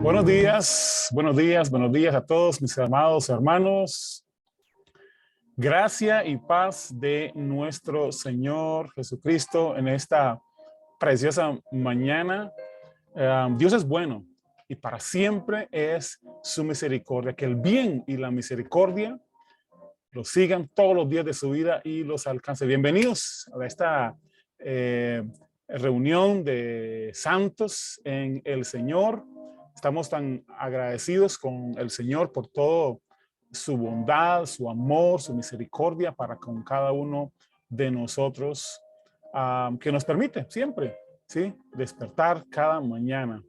Buenos días, buenos días a todos mis amados hermanos. Gracia y paz de nuestro Señor Jesucristo en esta preciosa mañana. Dios es bueno y para siempre es su misericordia. Que el bien y la misericordia los sigan todos los días de su vida y los alcance. Bienvenidos a esta reunión de santos en el Señor. Estamos tan agradecidos con el Señor por todo su bondad, su amor, su misericordia para con cada uno de nosotros, que nos permite siempre, ¿sí?, despertar cada mañana,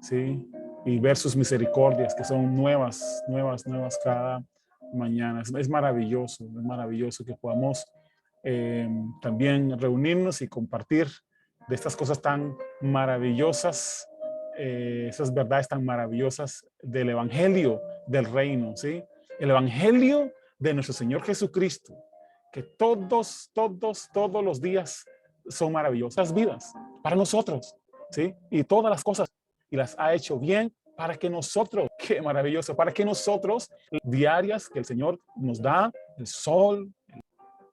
¿sí?, y ver sus misericordias que son nuevas cada mañana. Es maravilloso que podamos también reunirnos y compartir de estas cosas tan maravillosas, esas verdades tan maravillosas del evangelio del reino, ¿sí? El evangelio de nuestro Señor Jesucristo, que todos los días son maravillosas vidas para nosotros, ¿sí? Y todas las cosas, y las ha hecho bien para que nosotros, qué maravilloso, para que nosotros, diarias que el Señor nos da, el sol,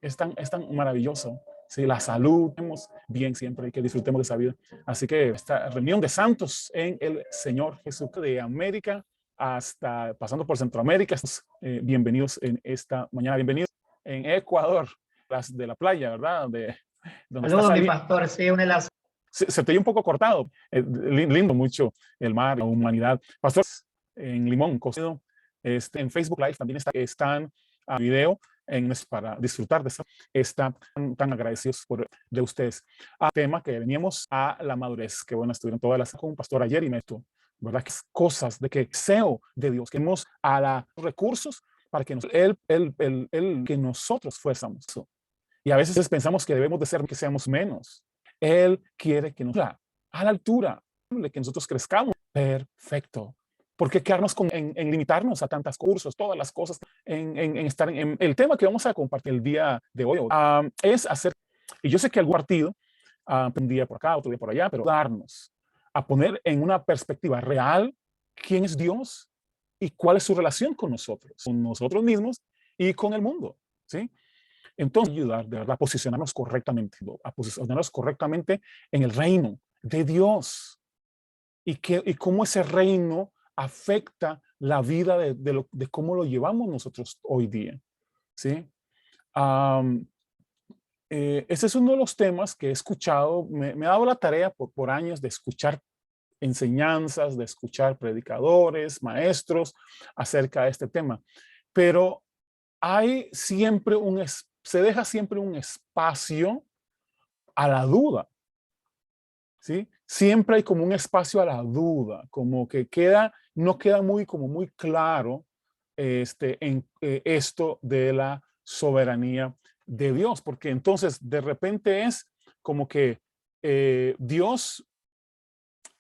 es tan maravilloso. Sí, la salud, tenemos bien siempre y que disfrutemos de esa vida. Así que esta reunión de santos en el Señor Jesús, de América hasta pasando por Centroamérica, bienvenidos en esta mañana, bienvenidos en Ecuador, las de la playa, ¿verdad? Donde está Saludos, mi saliendo. pastor. Sí, un enlace. Se te oye un poco cortado. Lindo mucho el mar, la humanidad. Pastor, en Limón, Cocido, en Facebook Live también están a video para disfrutar de eso. Están tan agradecidos de ustedes. Tema que veníamos a la madurez, que bueno, estuvieron todas las con un pastor ayer y me estuvo, ¿verdad? Que cosas de que deseo de Dios, que hemos a los recursos para que que nosotros fuésemos. Y a veces pensamos que debemos de ser que seamos menos. Él quiere que nos a la altura, que nosotros crezcamos. Perfecto. ¿Por qué quedarnos en limitarnos a tantas cursos, todas las cosas, en estar en el tema que vamos a compartir el día de hoy? Es hacer, y yo sé que algún partido, un día por acá, otro día por allá, pero darnos a poner en una perspectiva real quién es Dios y cuál es su relación con nosotros mismos y con el mundo, ¿sí? Entonces, ayudar de verdad a posicionarnos correctamente en el reino de Dios y cómo ese reino afecta la vida de cómo lo llevamos nosotros hoy día, ¿sí? Ese es uno de los temas que he escuchado, me ha dado la tarea por años de escuchar enseñanzas, de escuchar predicadores, maestros acerca de este tema, pero hay siempre se deja siempre un espacio a la duda, ¿sí? Siempre hay como un espacio a la duda, como que no queda muy claro en esto de la soberanía de Dios, porque entonces de repente es como que Dios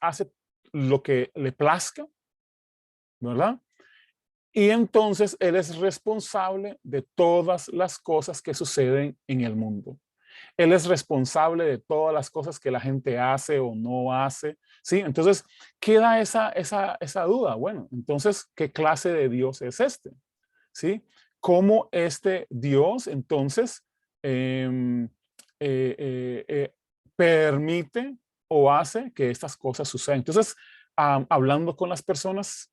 hace lo que le plazca, ¿verdad? Y entonces Él es responsable de todas las cosas que suceden en el mundo. Él es responsable de todas las cosas que la gente hace o no hace, ¿sí? Entonces, queda esa duda. Bueno, entonces, ¿qué clase de Dios es este? ¿Sí? ¿Cómo este Dios, entonces, em, permite o hace que estas cosas sucedan? Entonces, hablando con las personas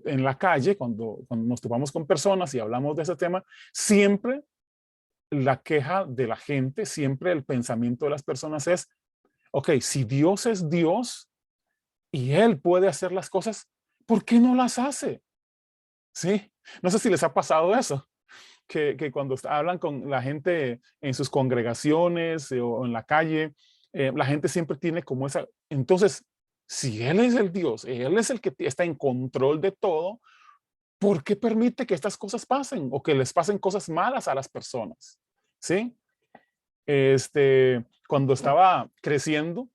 en la calle, cuando nos topamos con personas y hablamos de ese tema, siempre la queja de la gente, siempre el pensamiento de las personas es, ok, si Dios es Dios y Él puede hacer las cosas, ¿por qué no las hace? ¿Sí? No sé si les ha pasado eso, que cuando hablan con la gente en sus congregaciones o en la calle, la gente siempre tiene como esa, entonces, si Él es el Dios, Él es el que está en control de todo, ¿por qué permite que estas cosas pasen o que les pasen cosas malas a las personas? ¿Sí? Cuando estaba creciendo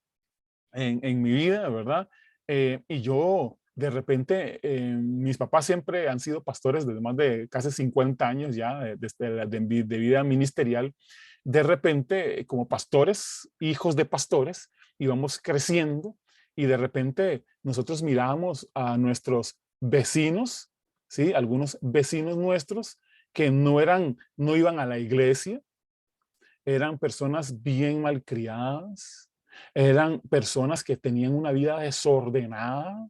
en mi vida, ¿verdad? Y yo, de repente, mis papás siempre han sido pastores desde más de casi 50 años ya, de vida ministerial. De repente, como pastores, hijos de pastores, íbamos creciendo y de repente nosotros mirábamos a nuestros vecinos, ¿sí? Algunos vecinos nuestros que no iban a la iglesia, eran personas bien malcriadas, eran personas que tenían una vida desordenada.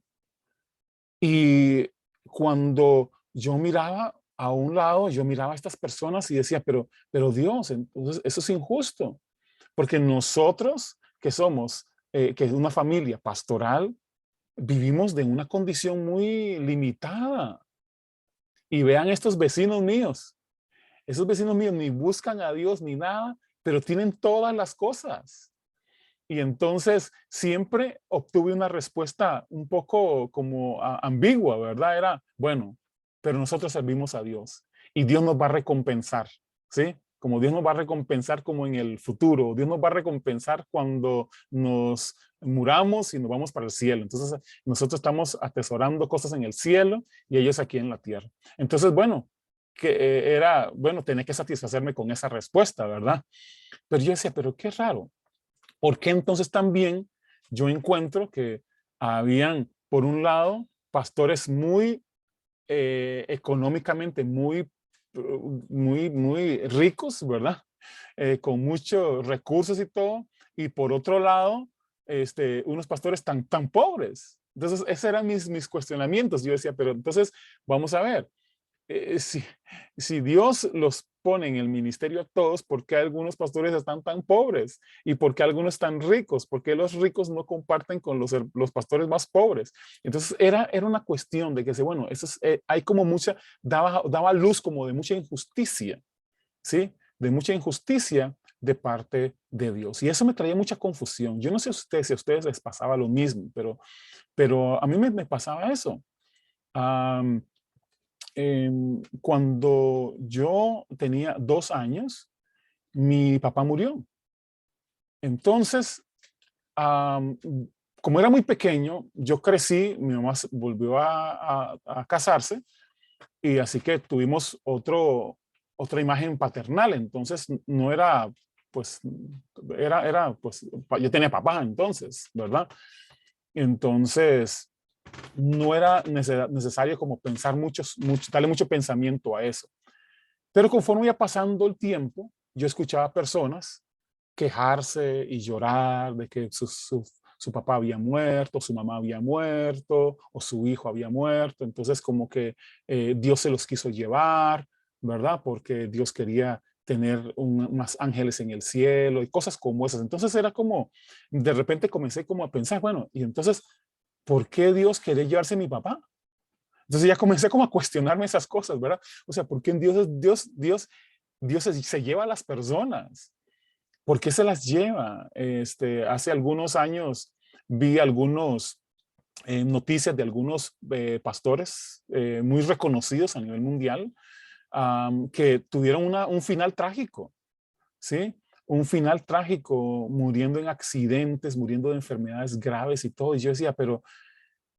Y cuando yo miraba a un lado, yo miraba a estas personas y decía, pero Dios, entonces eso es injusto, porque nosotros que somos, que es una familia pastoral, vivimos de una condición muy limitada. Y vean estos vecinos míos, esos vecinos míos ni buscan a Dios ni nada, pero tienen todas las cosas. Y entonces siempre obtuve una respuesta un poco como ambigua, ¿verdad? Era, bueno, pero nosotros servimos a Dios y Dios nos va a recompensar, ¿sí? Como Dios nos va a recompensar como en el futuro, Dios nos va a recompensar cuando nos muramos y nos vamos para el cielo. Entonces nosotros estamos atesorando cosas en el cielo y ellos aquí en la tierra. Entonces, bueno, bueno, tenía que satisfacerme con esa respuesta, ¿verdad? Pero yo decía, pero qué raro. ¿Por qué entonces también yo encuentro que habían, por un lado, pastores muy económicamente muy ricos, ¿verdad? Con muchos recursos y todo, y por otro lado, unos pastores tan pobres? Entonces, esos eran mis cuestionamientos. Yo decía, pero entonces, vamos a ver, si, si Dios los pone en el ministerio a todos, ¿por qué algunos pastores están tan pobres? ¿Y por qué algunos están ricos? ¿Por qué los ricos no comparten con los pastores más pobres? Entonces era una cuestión de que, bueno, eso es, hay como daba luz como de mucha injusticia, ¿sí? De mucha injusticia de parte de Dios. Y eso me traía mucha confusión. Yo no sé si a ustedes les pasaba lo mismo, pero a mí me pasaba eso. Um, Cuando yo tenía 2 años, mi papá murió. Entonces, am, como era muy pequeño, yo crecí, mi mamá volvió a casarse y así que tuvimos otra imagen paternal. Entonces, no era, pues, pues, yo tenía papá entonces, ¿verdad? Entonces, no era necesario como pensar darle mucho pensamiento a eso. Pero conforme iba pasando el tiempo, yo escuchaba personas quejarse y llorar de que su papá había muerto, su mamá había muerto o su hijo había muerto. Entonces como que Dios se los quiso llevar, ¿verdad? Porque Dios quería tener unos ángeles en el cielo y cosas como esas. Entonces era como, de repente comencé como a pensar, bueno, y entonces, ¿por qué Dios quería llevarse a mi papá? Entonces ya comencé como a cuestionarme esas cosas, ¿verdad? O sea, ¿por qué Dios se lleva a las personas? ¿Por qué se las lleva? Hace algunos años vi algunos noticias de algunos pastores muy reconocidos a nivel mundial que tuvieron un final trágico, ¿sí? Un final trágico, muriendo en accidentes, muriendo de enfermedades graves y todo. Y yo decía, pero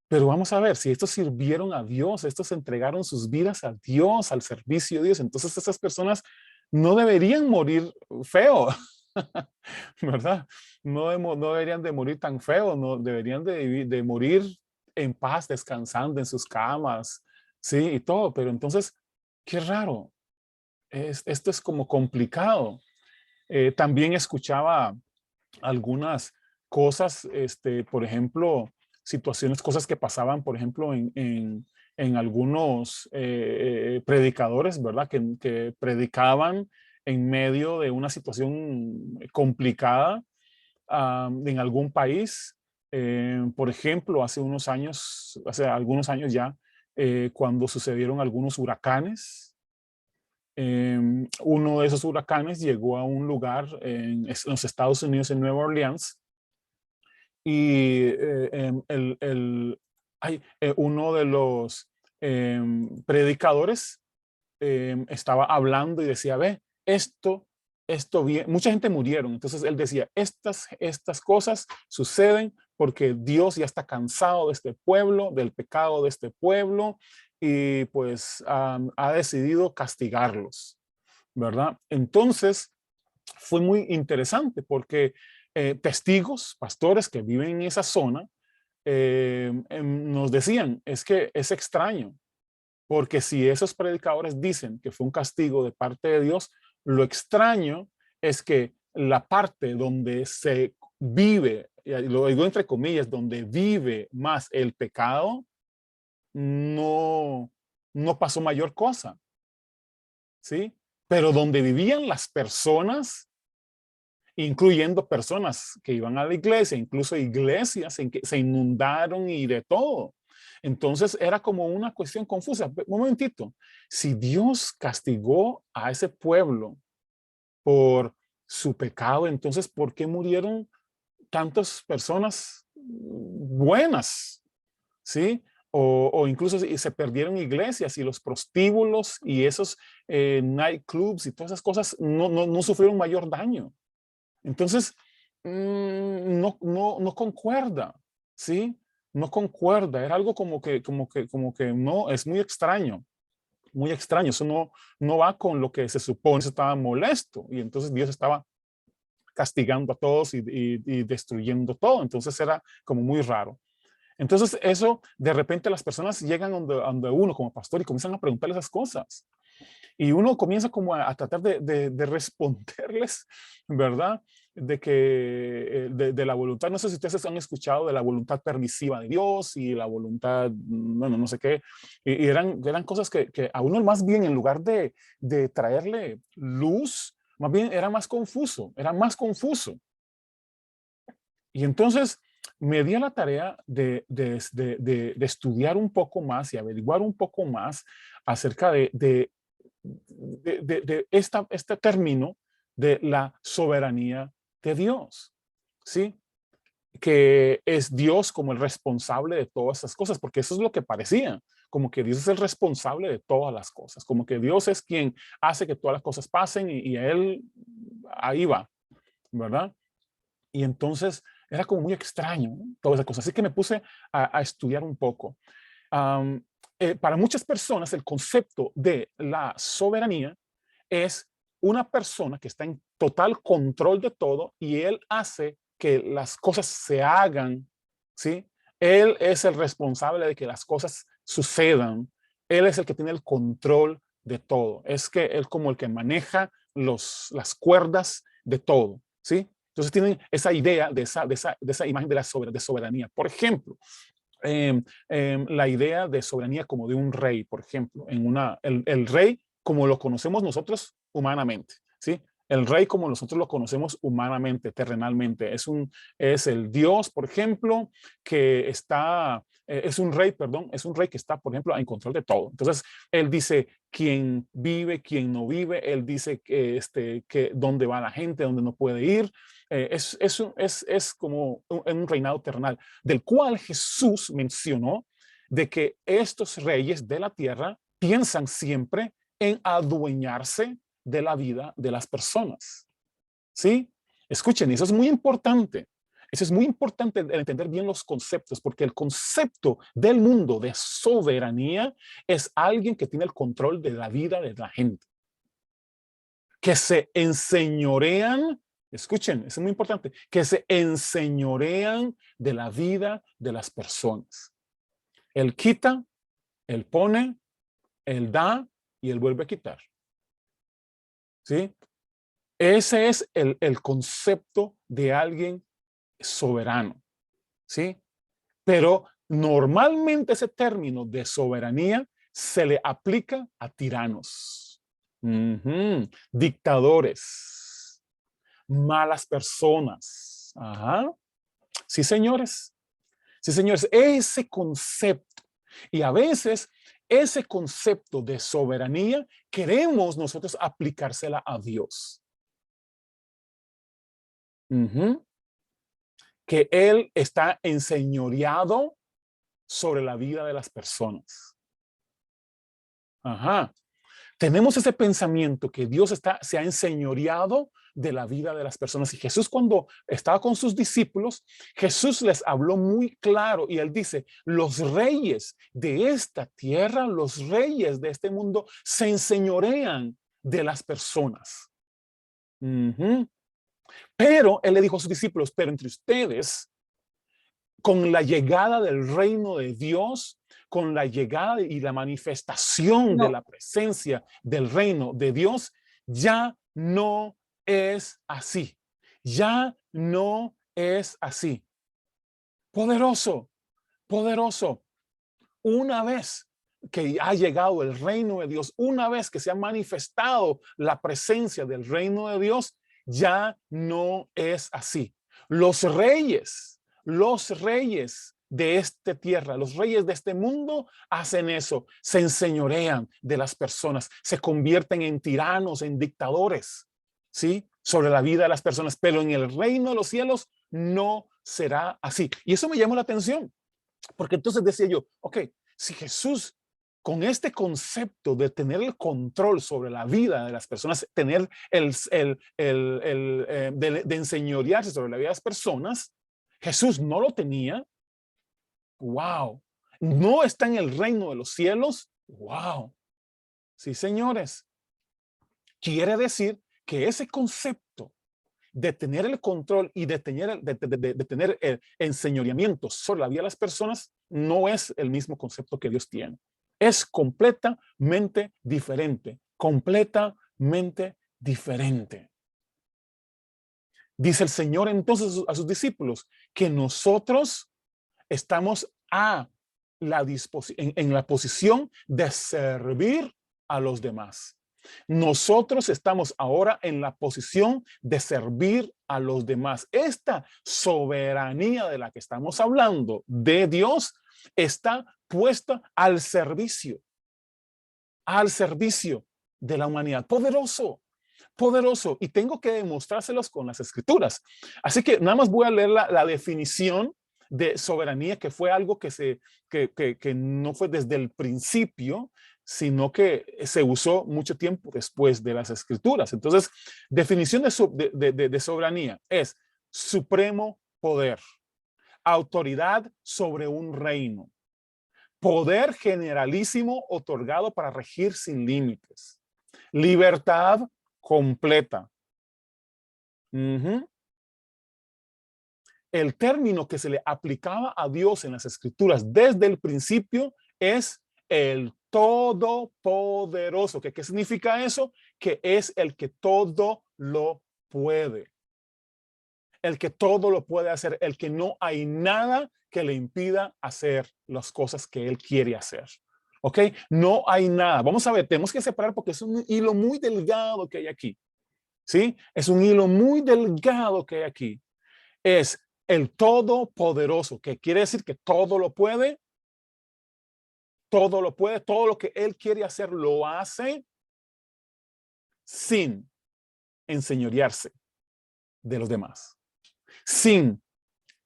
vamos a ver, si estos sirvieron a Dios, estos entregaron sus vidas a Dios, al servicio de Dios, entonces esas personas no deberían morir feo, ¿verdad? No deberían de morir tan feo, no deberían de morir en paz, descansando en sus camas, sí, y todo. Pero entonces, qué raro, esto es como complicado. También escuchaba algunas cosas, por ejemplo, situaciones, cosas que pasaban, por ejemplo, en algunos predicadores, ¿verdad? Que predicaban en medio de una situación complicada en algún país. Por ejemplo, hace algunos años ya, cuando sucedieron algunos huracanes, uno de esos huracanes llegó a un lugar en los Estados Unidos, en Nueva Orleans, y uno de los predicadores estaba hablando y decía, ve, esto bien, mucha gente murieron. Entonces él decía, estas cosas suceden porque Dios ya está cansado de este pueblo, del pecado de este pueblo, y pues ha decidido castigarlos, ¿verdad? Entonces fue muy interesante porque testigos, pastores que viven en esa zona, nos decían, es que es extraño, porque si esos predicadores dicen que fue un castigo de parte de Dios, lo extraño es que la parte donde se vive, y lo digo entre comillas, donde vive más el pecado, no, no pasó mayor cosa, ¿sí? Pero donde vivían las personas, incluyendo personas que iban a la iglesia, incluso iglesias en que se inundaron y de todo. Entonces era como una cuestión confusa. Un momentito, si Dios castigó a ese pueblo por su pecado, entonces ¿por qué murieron tantas personas buenas? ¿Sí? O incluso se perdieron iglesias y los prostíbulos y esos nightclubs y todas esas cosas no sufrieron mayor daño. Entonces, no concuerda, ¿sí? No concuerda. Era algo como que no, es muy extraño, muy extraño. Eso no va con lo que se supone. Se estaba molesto y entonces Dios estaba castigando a todos y destruyendo todo. Entonces era como muy raro. Entonces eso, de repente las personas llegan donde uno como pastor y comienzan a preguntarle esas cosas. Y uno comienza como a tratar de responderles, ¿verdad? De que de la voluntad, no sé si ustedes han escuchado de la voluntad permisiva de Dios y la voluntad, bueno, no sé qué, y eran cosas que a uno más bien en lugar de traerle luz, más bien era más confuso, era más confuso. Y entonces me di a la tarea de estudiar un poco más y averiguar un poco más acerca de este término de la soberanía de Dios, ¿sí? Que es Dios como el responsable de todas esas cosas, porque eso es lo que parecía, como que Dios es el responsable de todas las cosas, como que Dios es quien hace que todas las cosas pasen y a Él ahí va, ¿verdad? Y entonces era como muy extraño, ¿no? Toda esa cosa. Así que me puse a estudiar un poco. Um, para muchas personas el concepto de la soberanía es una persona que está en total control de todo y él hace que las cosas se hagan, ¿sí? Él es el responsable de que las cosas sucedan. Él es el que tiene el control de todo. Es que él como el que maneja las cuerdas de todo, ¿sí? Entonces tienen esa idea de esa imagen de soberanía. Por ejemplo, la idea de soberanía como de un rey, por ejemplo, el rey como lo conocemos nosotros humanamente, ¿sí? El rey como nosotros lo conocemos humanamente, terrenalmente, es el Dios, por ejemplo, que está, es un rey, perdón, es un rey que está, por ejemplo, en control de todo. Entonces, él dice quién vive, quién no vive, él dice que dónde va la gente, dónde no puede ir. Es como un reinado terrenal, del cual Jesús mencionó de que estos reyes de la tierra piensan siempre en adueñarse de la vida de las personas. ¿Sí? Escuchen, eso es muy importante. Eso es muy importante entender bien los conceptos, porque el concepto del mundo de soberanía es alguien que tiene el control de la vida de la gente, que se enseñorean, escuchen, eso es muy importante, que se enseñorean de la vida de las personas. Él quita, él pone, él da y él vuelve a quitar. ¿Sí? Ese es el concepto de alguien soberano, ¿sí? Pero normalmente ese término de soberanía se le aplica a tiranos, dictadores, malas personas. Ajá. Sí, señores. Sí, señores, ese concepto. Y a veces ese concepto de soberanía queremos nosotros aplicársela a Dios. Que Él está enseñoreado sobre la vida de las personas. Ajá. Tenemos ese pensamiento que Dios se ha enseñoreado de la vida de las personas. Y Jesús cuando estaba con sus discípulos, Jesús les habló muy claro y él dice, los reyes de esta tierra, los reyes de este mundo se enseñorean de las personas. Pero él le dijo a sus discípulos, pero entre ustedes con la llegada del reino de Dios, con la llegada y la manifestación de la presencia del reino de Dios, ya no es así. Ya no es así. Poderoso, poderoso. Una vez que ha llegado el reino de Dios, una vez que se ha manifestado la presencia del reino de Dios, ya no es así. Los reyes de esta tierra, los reyes de este mundo hacen eso, se enseñorean de las personas, se convierten en tiranos, en dictadores, ¿sí? Sobre la vida de las personas, pero en el reino de los cielos no será así. Y eso me llamó la atención, porque entonces decía yo, ok, si Jesús con este concepto de tener el control sobre la vida de las personas, tener de enseñorearse sobre la vida de las personas, Jesús no lo tenía. Wow. No está en el reino de los cielos. Wow. Sí, señores. Quiere decir que ese concepto de tener el control y de tener el enseñoreamiento sobre la vida de las personas no es el mismo concepto que Dios tiene. Es completamente diferente, completamente diferente. Dice el Señor entonces a sus discípulos que nosotros estamos en la posición de servir a los demás. Nosotros estamos ahora en la posición de servir a los demás. Esta soberanía de la que estamos hablando de Dios está puesta al servicio de la humanidad. Poderoso, poderoso. Y tengo que demostrárselos con las escrituras. Así que nada más voy a leer la definición de soberanía, que fue algo que no fue desde el principio, sino que se usó mucho tiempo después de las escrituras. Entonces, definición de soberanía es supremo poder, autoridad sobre un reino, poder generalísimo otorgado para regir sin límites, libertad completa. El término que se le aplicaba a Dios en las escrituras desde el principio es el todopoderoso. ¿Qué significa eso? Que es el que todo lo puede. El que todo lo puede hacer, el que no hay nada que le impida hacer las cosas que él quiere hacer. ¿Ok? No hay nada. Vamos a ver, tenemos que separar porque es un hilo muy delgado que hay aquí. ¿Sí? Es un hilo muy delgado que hay aquí. Es el todopoderoso, que quiere decir que todo lo puede, todo lo que él quiere hacer lo hace sin enseñorearse de los demás, sin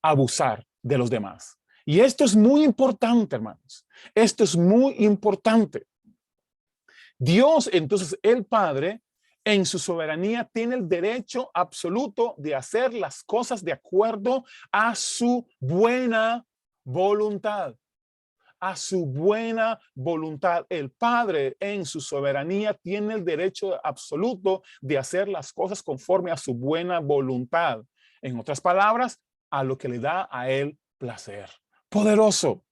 abusar de los demás. Y esto es muy importante, hermanos. Esto es muy importante. Dios, entonces, el Padre, en su soberanía, tiene el derecho absoluto de hacer las cosas de acuerdo a su buena voluntad. A su buena voluntad. El Padre, en su soberanía, tiene el derecho absoluto de hacer las cosas conforme a su buena voluntad. En otras palabras, a lo que le da a él placer. Poderoso,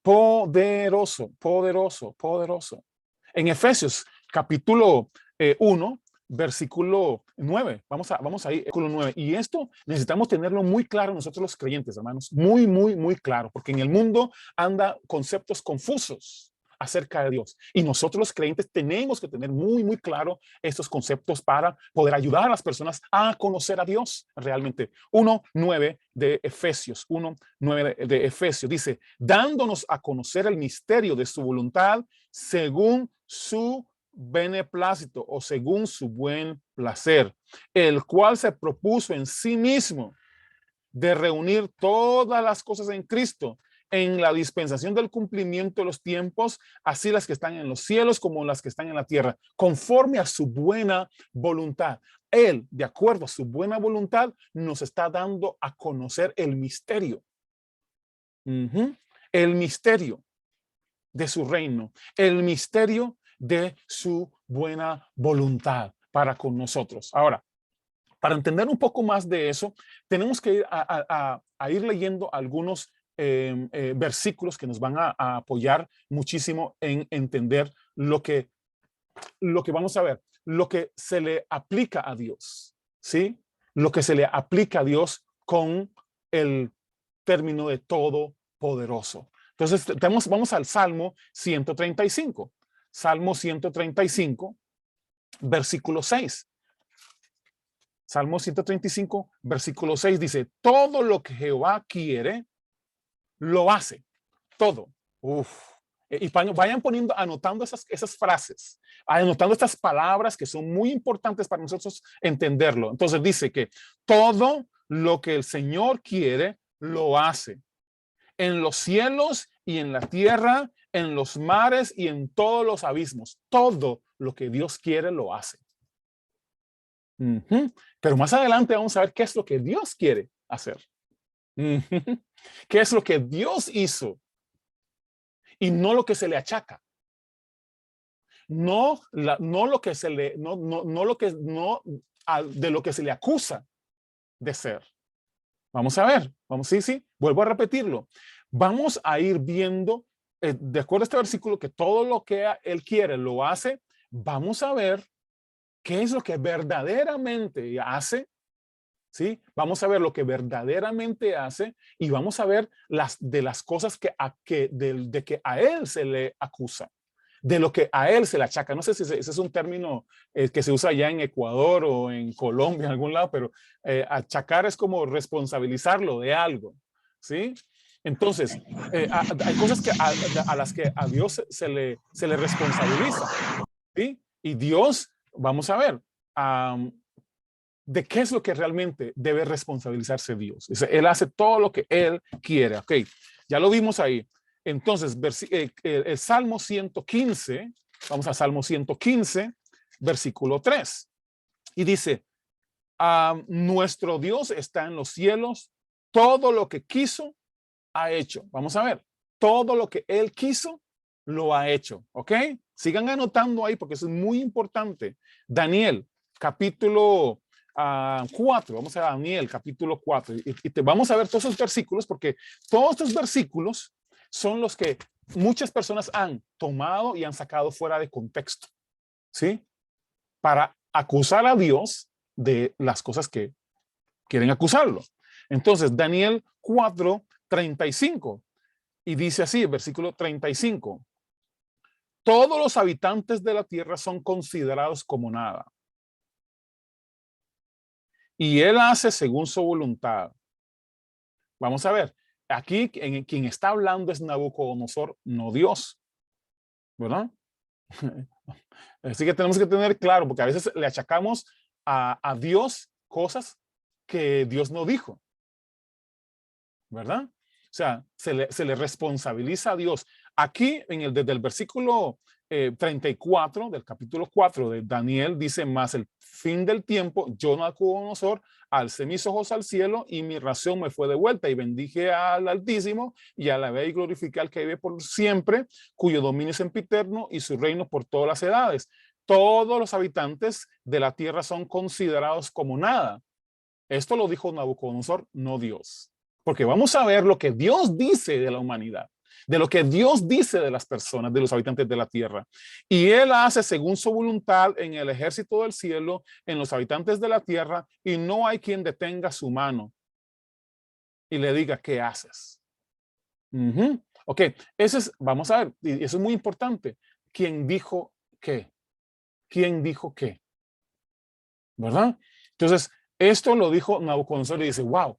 poderoso, poderoso, poderoso. En Efesios capítulo 1, versículo 9. Vamos a ir, versículo 9. Y esto necesitamos tenerlo muy claro nosotros los creyentes, hermanos. Muy, muy, muy claro. Porque en el mundo anda conceptos confusos acerca de Dios. Y nosotros los creyentes tenemos que tener muy, muy claro estos conceptos para poder ayudar a las personas a conocer a Dios realmente. 1:9 de Efesios. 1:9 de Efesios dice, dándonos a conocer el misterio de su voluntad según su beneplácito o según su buen placer, el cual se propuso en sí mismo de reunir todas las cosas en Cristo en la dispensación del cumplimiento de los tiempos, así las que están en los cielos como las que están en la tierra, conforme a su buena voluntad. Él, de acuerdo a su buena voluntad, nos está dando a conocer el misterio. El misterio de su reino, el misterio de su buena voluntad para con nosotros. Ahora, para entender un poco más de eso, tenemos que ir a ir leyendo algunos versículos que nos van a apoyar muchísimo en entender lo que vamos a ver, lo que se le aplica a Dios, ¿sí? Lo que se le aplica a Dios con el término de todopoderoso. Entonces, vamos al Salmo 135. Salmo 135, versículo 6. Salmo 135, versículo 6 dice, todo lo que Jehová quiere, lo hace. Todo. Uf. Y vayan poniendo, anotando esas frases, anotando estas palabras que son muy importantes para nosotros entenderlo. Entonces dice que todo lo que el Señor quiere, lo hace. En los cielos y en la tierra, en los mares y en todos los abismos. Todo lo que Dios quiere, lo hace. Pero más adelante vamos a ver qué es lo que Dios quiere hacer. ¿Qué es lo que Dios hizo? Y no lo que se le achaca. No lo que se le, de lo que se le acusa de ser. Vamos a ver, sí, vuelvo a repetirlo. Vamos a ir viendo, de acuerdo a este versículo, que todo lo que Él quiere lo hace. Vamos a ver qué es lo que verdaderamente hace. ¿Sí? Vamos a ver lo que verdaderamente hace y vamos a ver de las cosas de que a Él se le acusa, de lo que a Él se le achaca. No sé si ese es un término que se usa ya en Ecuador o en Colombia, en algún lado, pero achacar es como responsabilizarlo de algo, ¿sí? Entonces, hay cosas a las que a Dios se le responsabiliza, ¿sí? Y Dios, vamos a ver, de qué es lo que realmente debe responsabilizarse Dios. Él hace todo lo que Él quiere. Ok, ya lo vimos ahí. Entonces, el Salmo 115, vamos a Salmo 115, versículo 3. Y dice, nuestro Dios está en los cielos, todo lo que quiso, ha hecho. Vamos a ver, todo lo que Él quiso, lo ha hecho. ¿Ok? Sigan anotando ahí porque eso es muy importante. Daniel, capítulo 4, vamos a Daniel capítulo 4 y vamos a ver todos esos versículos porque todos estos versículos son los que muchas personas han tomado y han sacado fuera de contexto, ¿sí? Para acusar a Dios de las cosas que quieren acusarlo. Entonces, Daniel 4:35 y dice así, versículo 35. Todos los habitantes de la tierra son considerados como nada. Y Él hace según su voluntad. Vamos a ver, aquí quien está hablando es Nabucodonosor, no Dios, ¿verdad? Así que tenemos que tener claro, porque a veces le achacamos a Dios cosas que Dios no dijo, ¿verdad? O sea, se le responsabiliza a Dios. Aquí, desde el versículo 34 del capítulo 4 de Daniel, dice, más el fin del tiempo, yo Nabucodonosor, alcé mis ojos al cielo y mi razón me fue devuelta y bendije al Altísimo y alabé y glorifiqué al que vive por siempre, cuyo dominio es sempiterno y su reino por todas las edades. Todos los habitantes de la tierra son considerados como nada. Esto lo dijo Nabucodonosor, no Dios. Porque vamos a ver lo que Dios dice de la humanidad, de lo que Dios dice de las personas, de los habitantes de la tierra. Y Él hace según su voluntad en el ejército del cielo, en los habitantes de la tierra, y no hay quien detenga su mano y le diga, ¿qué haces? Ok, vamos a ver, y eso es muy importante. ¿Quién dijo qué? ¿Quién dijo qué? ¿Verdad? Entonces, esto lo dijo Nabucodonosor y dice, wow,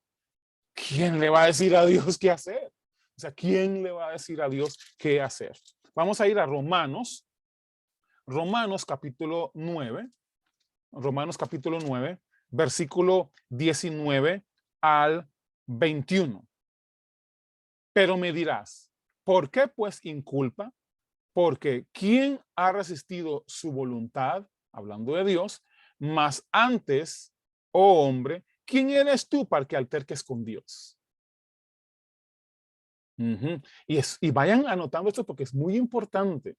¿quién le va a decir a Dios qué hacer? O sea, ¿quién le va a decir a Dios qué hacer? Vamos a ir a Romanos capítulo 9, Romanos capítulo 9, versículo 19 al 21. Pero me dirás, ¿por qué pues inculpa? Porque ¿quién ha resistido su voluntad? Hablando de Dios, más antes, oh hombre, ¿quién eres tú para que alterques con Dios? Y vayan anotando esto porque es muy importante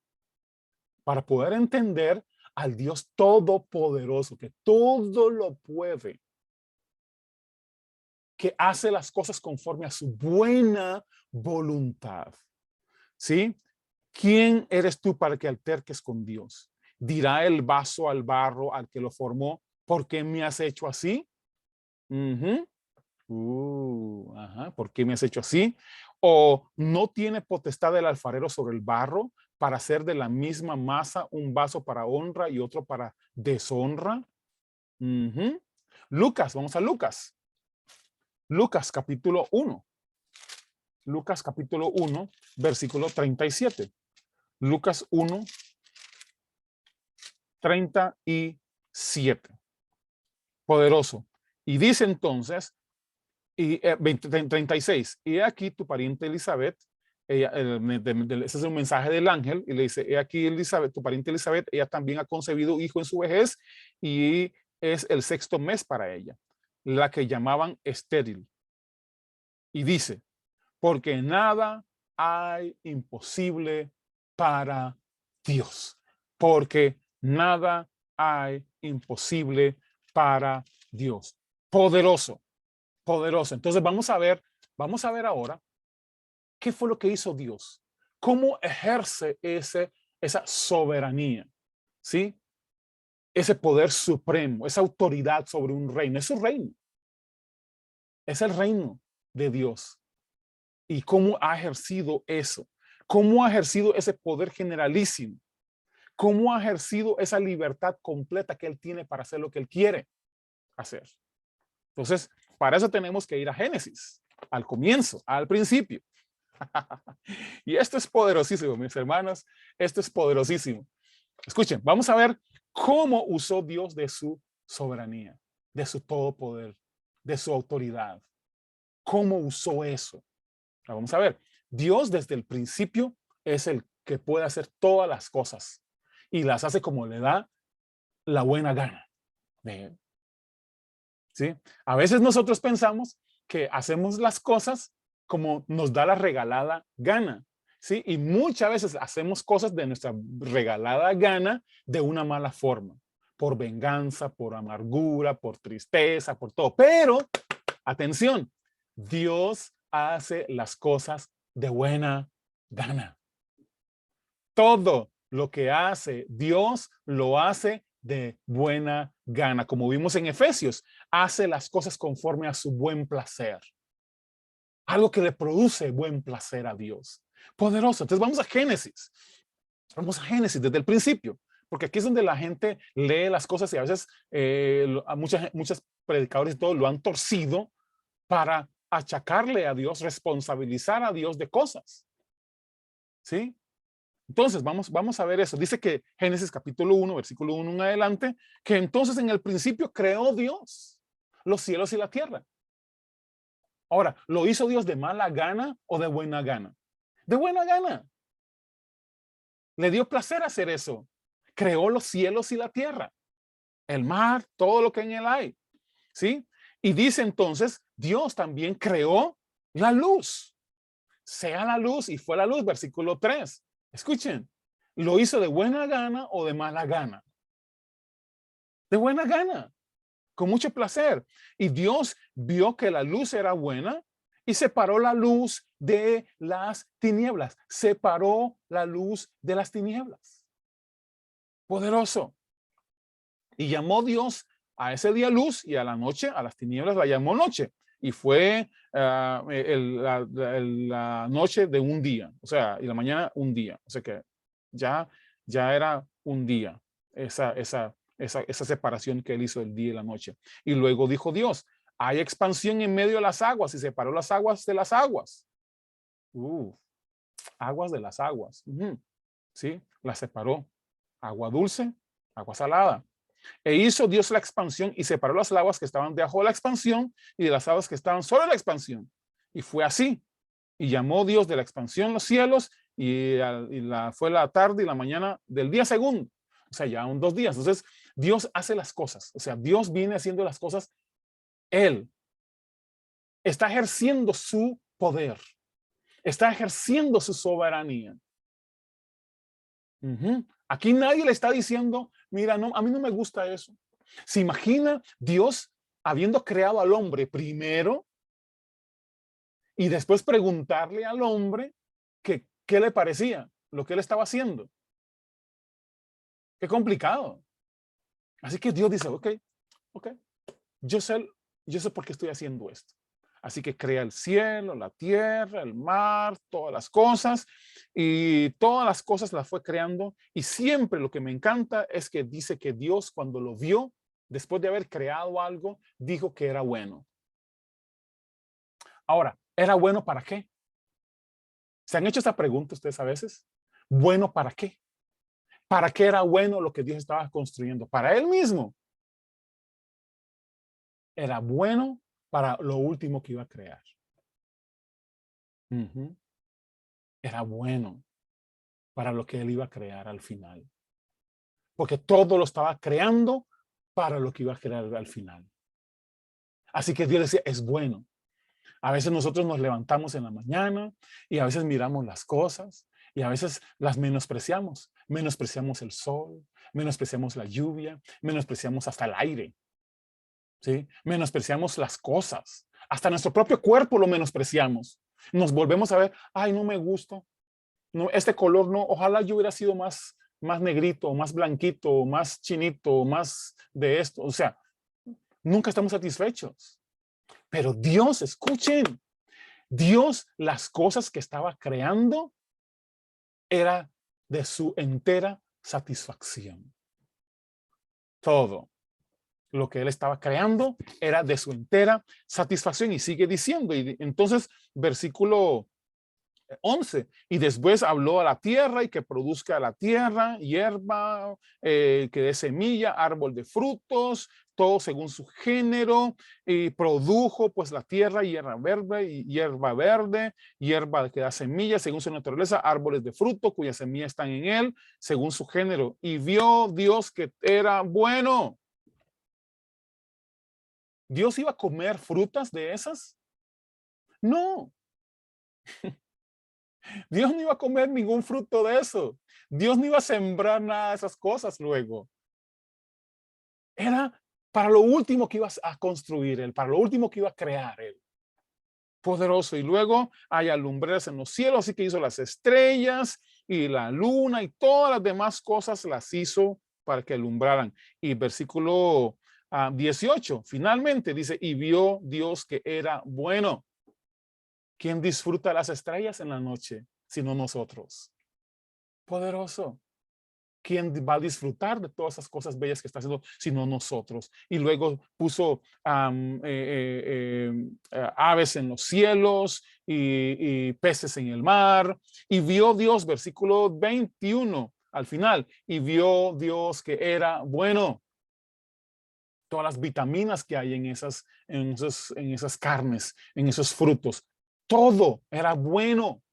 para poder entender al Dios todopoderoso, que todo lo puede. que hace las cosas conforme a su buena voluntad. ¿Sí? ¿Quién eres tú para que alterques con Dios? Dirá el vaso al barro, al que lo formó, ¿por qué me has hecho así? Ajá, ¿por qué me has hecho así? ¿O no tiene potestad el alfarero sobre el barro para hacer de la misma masa un vaso para honra y otro para deshonra? Lucas, vamos a Lucas. Lucas capítulo 1. Lucas capítulo 1, versículo 37. Lucas 1, 37. Poderoso. Y dice entonces, 36, y aquí tu pariente Elizabeth, ella, ese es un mensaje del ángel, y le dice, he aquí Elizabeth, tu pariente Elizabeth, ella también ha concebido hijo en su vejez, y es el sexto mes para ella, la que llamaban estéril. Y dice, porque nada hay imposible para Dios, porque nada hay imposible para Dios. Poderoso, poderoso. Entonces vamos a ver ahora qué fue lo que hizo Dios, cómo ejerce esa soberanía, ¿sí? Ese poder supremo, esa autoridad sobre un reino. Es su reino, es el reino de Dios. Y cómo ha ejercido eso, cómo ha ejercido ese poder generalísimo, cómo ha ejercido esa libertad completa que él tiene para hacer lo que él quiere hacer. Entonces, para eso tenemos que ir a Génesis, al comienzo, al principio. Y esto es poderosísimo, mis hermanos, esto es poderosísimo. Escuchen, vamos a ver cómo usó Dios de su soberanía, de su todopoder, de su autoridad. ¿Cómo usó eso? Vamos a ver, Dios desde el principio es el que puede hacer todas las cosas y las hace como le da la buena gana de él. ¿Sí? A veces nosotros pensamos que hacemos las cosas como nos da la regalada gana. ¿Sí? Y muchas veces hacemos cosas de nuestra regalada gana de una mala forma, por venganza, por amargura, por tristeza, por todo. Pero, atención, Dios hace las cosas de buena gana. Todo lo que hace Dios lo hace de buena gana. Como vimos en Efesios, hace las cosas conforme a su buen placer. Algo que le produce buen placer a Dios. Poderoso. Entonces vamos a Génesis. Vamos a Génesis desde el principio. Porque aquí es donde la gente lee las cosas y a veces a muchos predicadores y todo lo han torcido para achacarle a Dios, responsabilizar a Dios de cosas. ¿Sí? Entonces, vamos a ver eso. Dice que Génesis capítulo 1, versículo 1 en adelante, que entonces en el principio creó Dios los cielos y la tierra. Ahora, ¿lo hizo Dios de mala gana o de buena gana? De buena gana. Le dio placer hacer eso. Creó los cielos y la tierra, el mar, todo lo que en él hay. ¿Sí? Y dice entonces, Dios también creó la luz. Sea la luz, y fue la luz, versículo 3. Escuchen, ¿lo hizo de buena gana o de mala gana? De buena gana, con mucho placer. Y Dios vio que la luz era buena y separó la luz de las tinieblas. Separó la luz de las tinieblas. Poderoso. Y llamó Dios a ese día luz y a la noche, a las tinieblas la llamó noche. Y fue la noche de un día, o sea, y la mañana un día. O sea que ya era un día esa separación que él hizo el día y la noche. Y luego dijo Dios, hay expansión en medio de las aguas y separó las aguas de las aguas. Aguas de las aguas. ¿Sí? Las separó. Agua dulce, agua salada. E hizo Dios la expansión y separó las aguas que estaban debajo de la expansión y de las aguas que estaban sobre la expansión. Y fue así. Y llamó Dios de la expansión los cielos fue la tarde y la mañana del día segundo. O sea, ya 2 días. Entonces, Dios hace las cosas. O sea, Dios viene haciendo las cosas. Él está ejerciendo su poder. Está ejerciendo su soberanía. Aquí nadie le está diciendo, mira, no, a mí no me gusta eso. ¿Se imagina Dios habiendo creado al hombre primero? y después preguntarle al hombre que, qué le parecía lo que él estaba haciendo. Qué complicado. Así que Dios dice, ok, yo sé, yo sé por qué estoy haciendo esto. Así que crea el cielo, la tierra, el mar, todas las cosas, y todas las cosas las fue creando. Y siempre lo que me encanta es que dice que Dios, cuando lo vio, después de haber creado algo, dijo que era bueno. Ahora, ¿era bueno para qué? ¿Se han hecho esta pregunta ustedes a veces? ¿Bueno para qué? ¿Para qué era bueno lo que Dios estaba construyendo? Para él mismo. Era bueno para lo último que iba a crear. Ujú. Era bueno para lo que él iba a crear al final. Porque todo lo estaba creando para lo que iba a crear al final. Así que Dios decía, es bueno. A veces nosotros nos levantamos en la mañana y a veces miramos las cosas y a veces las menospreciamos. Menospreciamos el sol, menospreciamos la lluvia, menospreciamos hasta el aire. ¿Sí? Menospreciamos las cosas. Hasta nuestro propio cuerpo lo menospreciamos. Nos volvemos a ver, ay, no me gusta. No, este color no, ojalá yo hubiera sido más negrito, más blanquito, más chinito, más de esto. O sea, nunca estamos satisfechos. Pero Dios, escuchen, Dios las cosas que estaba creando era de su entera satisfacción. Todo lo que él estaba creando era de su entera satisfacción y sigue diciendo. Y entonces, versículo 11, y después habló a la tierra y que produzca la tierra, hierba, que dé semilla, árbol de frutos, todo según su género, y produjo pues la tierra hierba verde, hierba que da semilla según su naturaleza, árboles de fruto cuyas semillas están en él, según su género. Y vio Dios que era bueno. ¿Dios iba a comer frutas de esas? No. Dios no iba a comer ningún fruto de eso. Dios no iba a sembrar nada de esas cosas luego. Era para lo último que iba a construir él, para lo último que iba a crear él. Poderoso. Y luego hay alumbres en los cielos, así que hizo las estrellas y la luna y todas las demás cosas las hizo para que alumbraran. Y versículo 18, finalmente dice, y vio Dios que era bueno. ¿Quién disfruta las estrellas en la noche? Sino nosotros. Poderoso. ¿Quién va a disfrutar de todas esas cosas bellas que está haciendo, sino nosotros? Y luego puso aves en los cielos y peces en el mar. Y vio Dios, versículo 21, al final, y vio Dios que era bueno. Todas las vitaminas que hay en esas carnes, en esos frutos. Todo era bueno.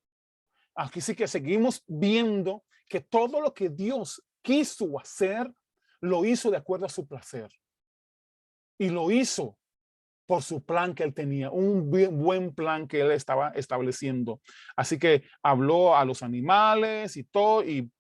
Aquí sí que seguimos viendo que todo lo que Dios quiso hacer, lo hizo de acuerdo a su placer. Y lo hizo por su plan que él tenía, un buen plan que él estaba estableciendo. Así que habló a los animales y todo, y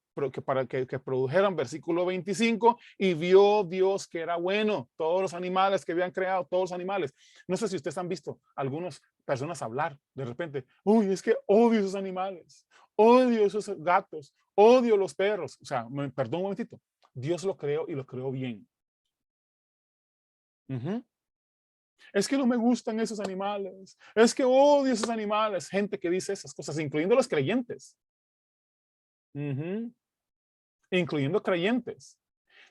para que produjeran, versículo 25, y vio Dios que era bueno, todos los animales que habían creado, todos los animales. No sé si ustedes han visto algunas personas hablar de repente, uy, es que odio esos animales, odio esos gatos, odio los perros. O sea, perdón un momentito, Dios lo creó y lo creó bien. Es que no me gustan esos animales, es que odio esos animales. Gente que dice esas cosas, incluyendo los creyentes. Incluyendo creyentes.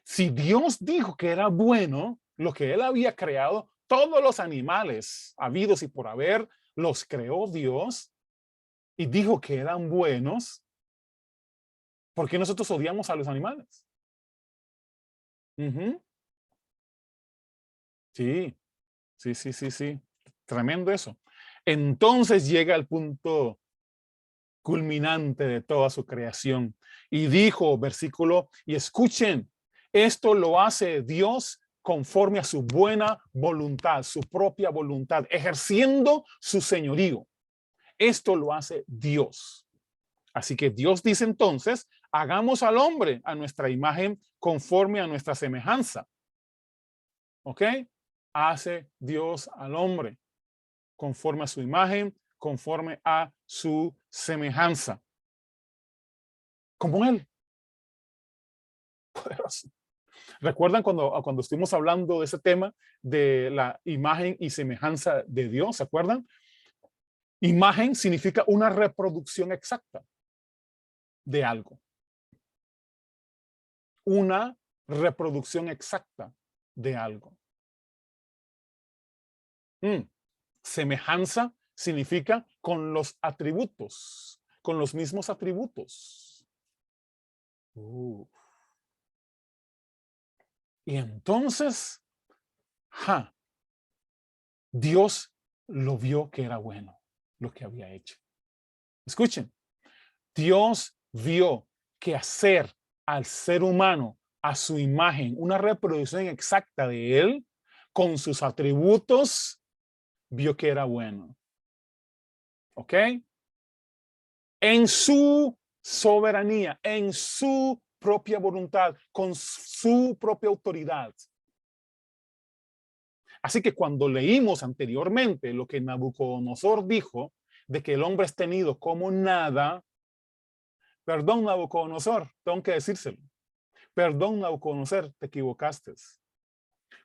Si Dios dijo que era bueno lo que él había creado, todos los animales habidos y por haber los creó Dios y dijo que eran buenos, ¿por qué nosotros odiamos a los animales? Sí, sí. Tremendo eso. Entonces llega el punto culminante de toda su creación. Y dijo, versículo, y escuchen, esto lo hace Dios conforme a su buena voluntad, su propia voluntad, ejerciendo su señorío. Esto lo hace Dios. Así que Dios dice entonces, hagamos al hombre a nuestra imagen conforme a nuestra semejanza. ¿Ok? Hace Dios al hombre conforme a su imagen, conforme a su semejanza. Como Él. Poderoso. ¿Recuerdan cuando estuvimos hablando de ese tema de la imagen y semejanza de Dios? ¿Se acuerdan? Imagen significa una reproducción exacta de algo. Una reproducción exacta de algo. Semejanza significa con los atributos, con los mismos atributos. Y entonces, Dios lo vio que era bueno lo que había hecho. Escuchen, Dios vio que hacer al ser humano a su imagen, una reproducción exacta de él, con sus atributos, vio que era bueno. ¿Ok? En su soberanía, en su propia voluntad, con su propia autoridad. Así que cuando leímos anteriormente lo que Nabucodonosor dijo, de que el hombre es tenido como nada, perdón, Nabucodonosor, tengo que decírselo. Perdón, Nabucodonosor, te equivocaste.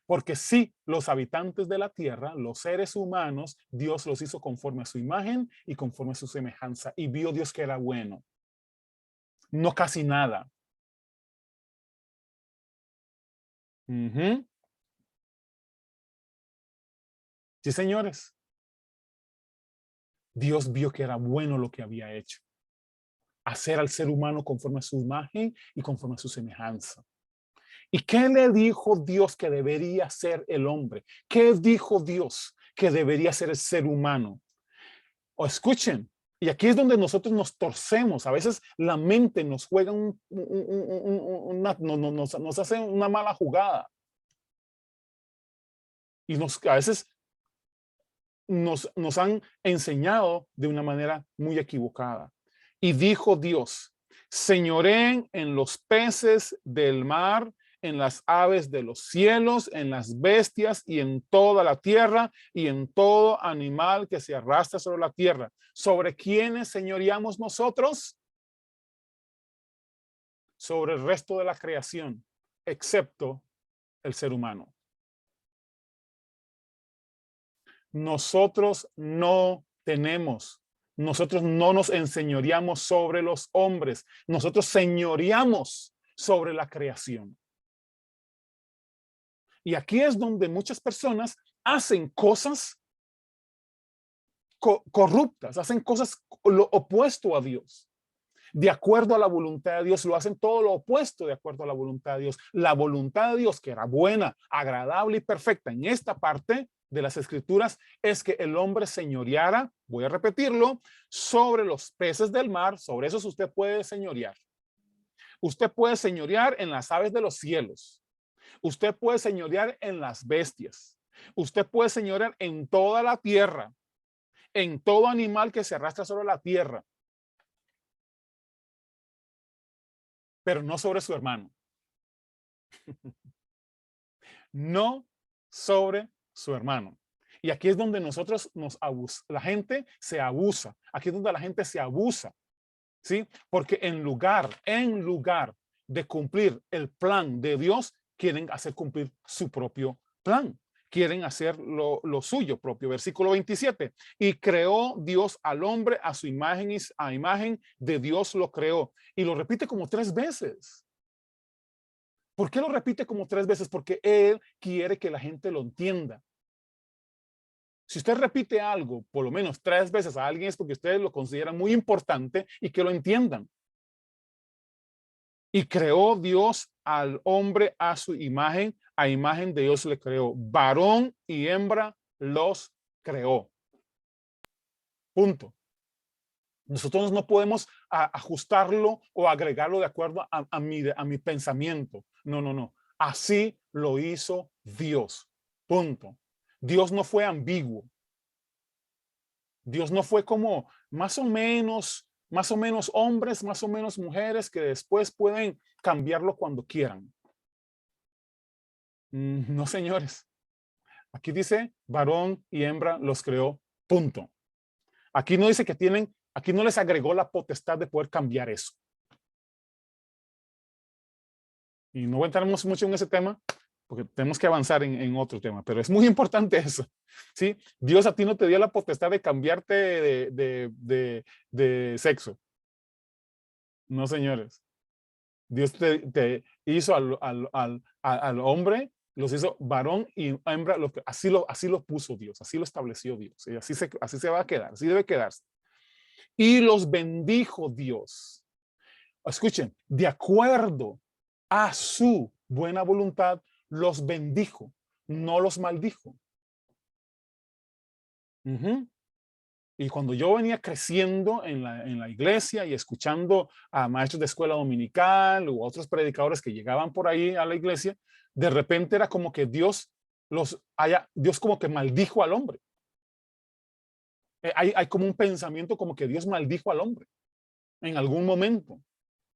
Porque sí, los habitantes de la tierra, los seres humanos, Dios los hizo conforme a su imagen y conforme a su semejanza. Y vio Dios que era bueno. No casi nada. Sí, señores. Dios vio que era bueno lo que había hecho. Hacer al ser humano conforme a su imagen y conforme a su semejanza. ¿Y qué le dijo Dios que debería ser el hombre? ¿Qué dijo Dios que debería ser el ser humano? O escuchen, y aquí es donde nosotros nos torcemos. A veces la mente nos juega nos hace una mala jugada. Y a veces nos han enseñado de una manera muy equivocada. Y dijo Dios, señoreen en los peces del mar, en las aves de los cielos, en las bestias y en toda la tierra y en todo animal que se arrastra sobre la tierra. ¿Sobre quiénes señoreamos nosotros? Sobre el resto de la creación, excepto el ser humano. Nosotros no nos enseñoreamos sobre los hombres, nosotros señoreamos sobre la creación. Y aquí es donde muchas personas hacen cosas corruptas, hacen cosas lo opuesto a Dios. De acuerdo a la voluntad de Dios, lo hacen todo lo opuesto de acuerdo a la voluntad de Dios. La voluntad de Dios, que era buena, agradable y perfecta en esta parte de las escrituras, es que el hombre señoreara, voy a repetirlo, sobre los peces del mar. Sobre esos usted puede señorear. Usted puede señorear en las aves de los cielos. Usted puede señorear en las bestias. Usted puede señorear en toda la tierra, en todo animal que se arrastra sobre la tierra, pero no sobre su hermano. No sobre su hermano. Y aquí es donde nosotros la gente se abusa. Aquí es donde la gente se abusa, ¿sí? Porque en lugar de cumplir el plan de Dios, quieren hacer cumplir su propio plan. Quieren hacer lo suyo propio. Versículo 27. Y creó Dios al hombre a su imagen y a imagen de Dios lo creó. Y lo repite como 3 veces. ¿Por qué lo repite como 3 veces? Porque él quiere que la gente lo entienda. Si usted repite algo por lo menos 3 veces a alguien es porque ustedes lo consideran muy importante y que lo entiendan. Y creó Dios al hombre a su imagen, a imagen de Dios le creó. Varón y hembra los creó. Punto. Nosotros no podemos ajustarlo o agregarlo de acuerdo a mi pensamiento. No, no, no. Así lo hizo Dios. Punto. Dios no fue ambiguo. Dios no fue como más o menos hombres, más o menos mujeres que después pueden cambiarlo cuando quieran. No, señores. Aquí dice varón y hembra los creó. Punto. Aquí no dice que tienen, aquí no les agregó la potestad de poder cambiar eso. Y no entramos mucho en ese tema porque tenemos que avanzar en otro tema, pero es muy importante eso. ¿Sí? Dios a ti no te dio la potestad de cambiarte de sexo. No, señores. Dios te hizo al hombre, los hizo varón y hembra, así lo puso Dios, así lo estableció Dios. Y así se va a quedar, así debe quedarse. Y los bendijo Dios. Escuchen, de acuerdo a su buena voluntad, los bendijo, no los maldijo. Y cuando yo venía creciendo en la iglesia y escuchando a maestros de escuela dominical u otros predicadores que llegaban por ahí a la iglesia, de repente era como que Dios como que maldijo al hombre. Hay como un pensamiento como que Dios maldijo al hombre en algún momento.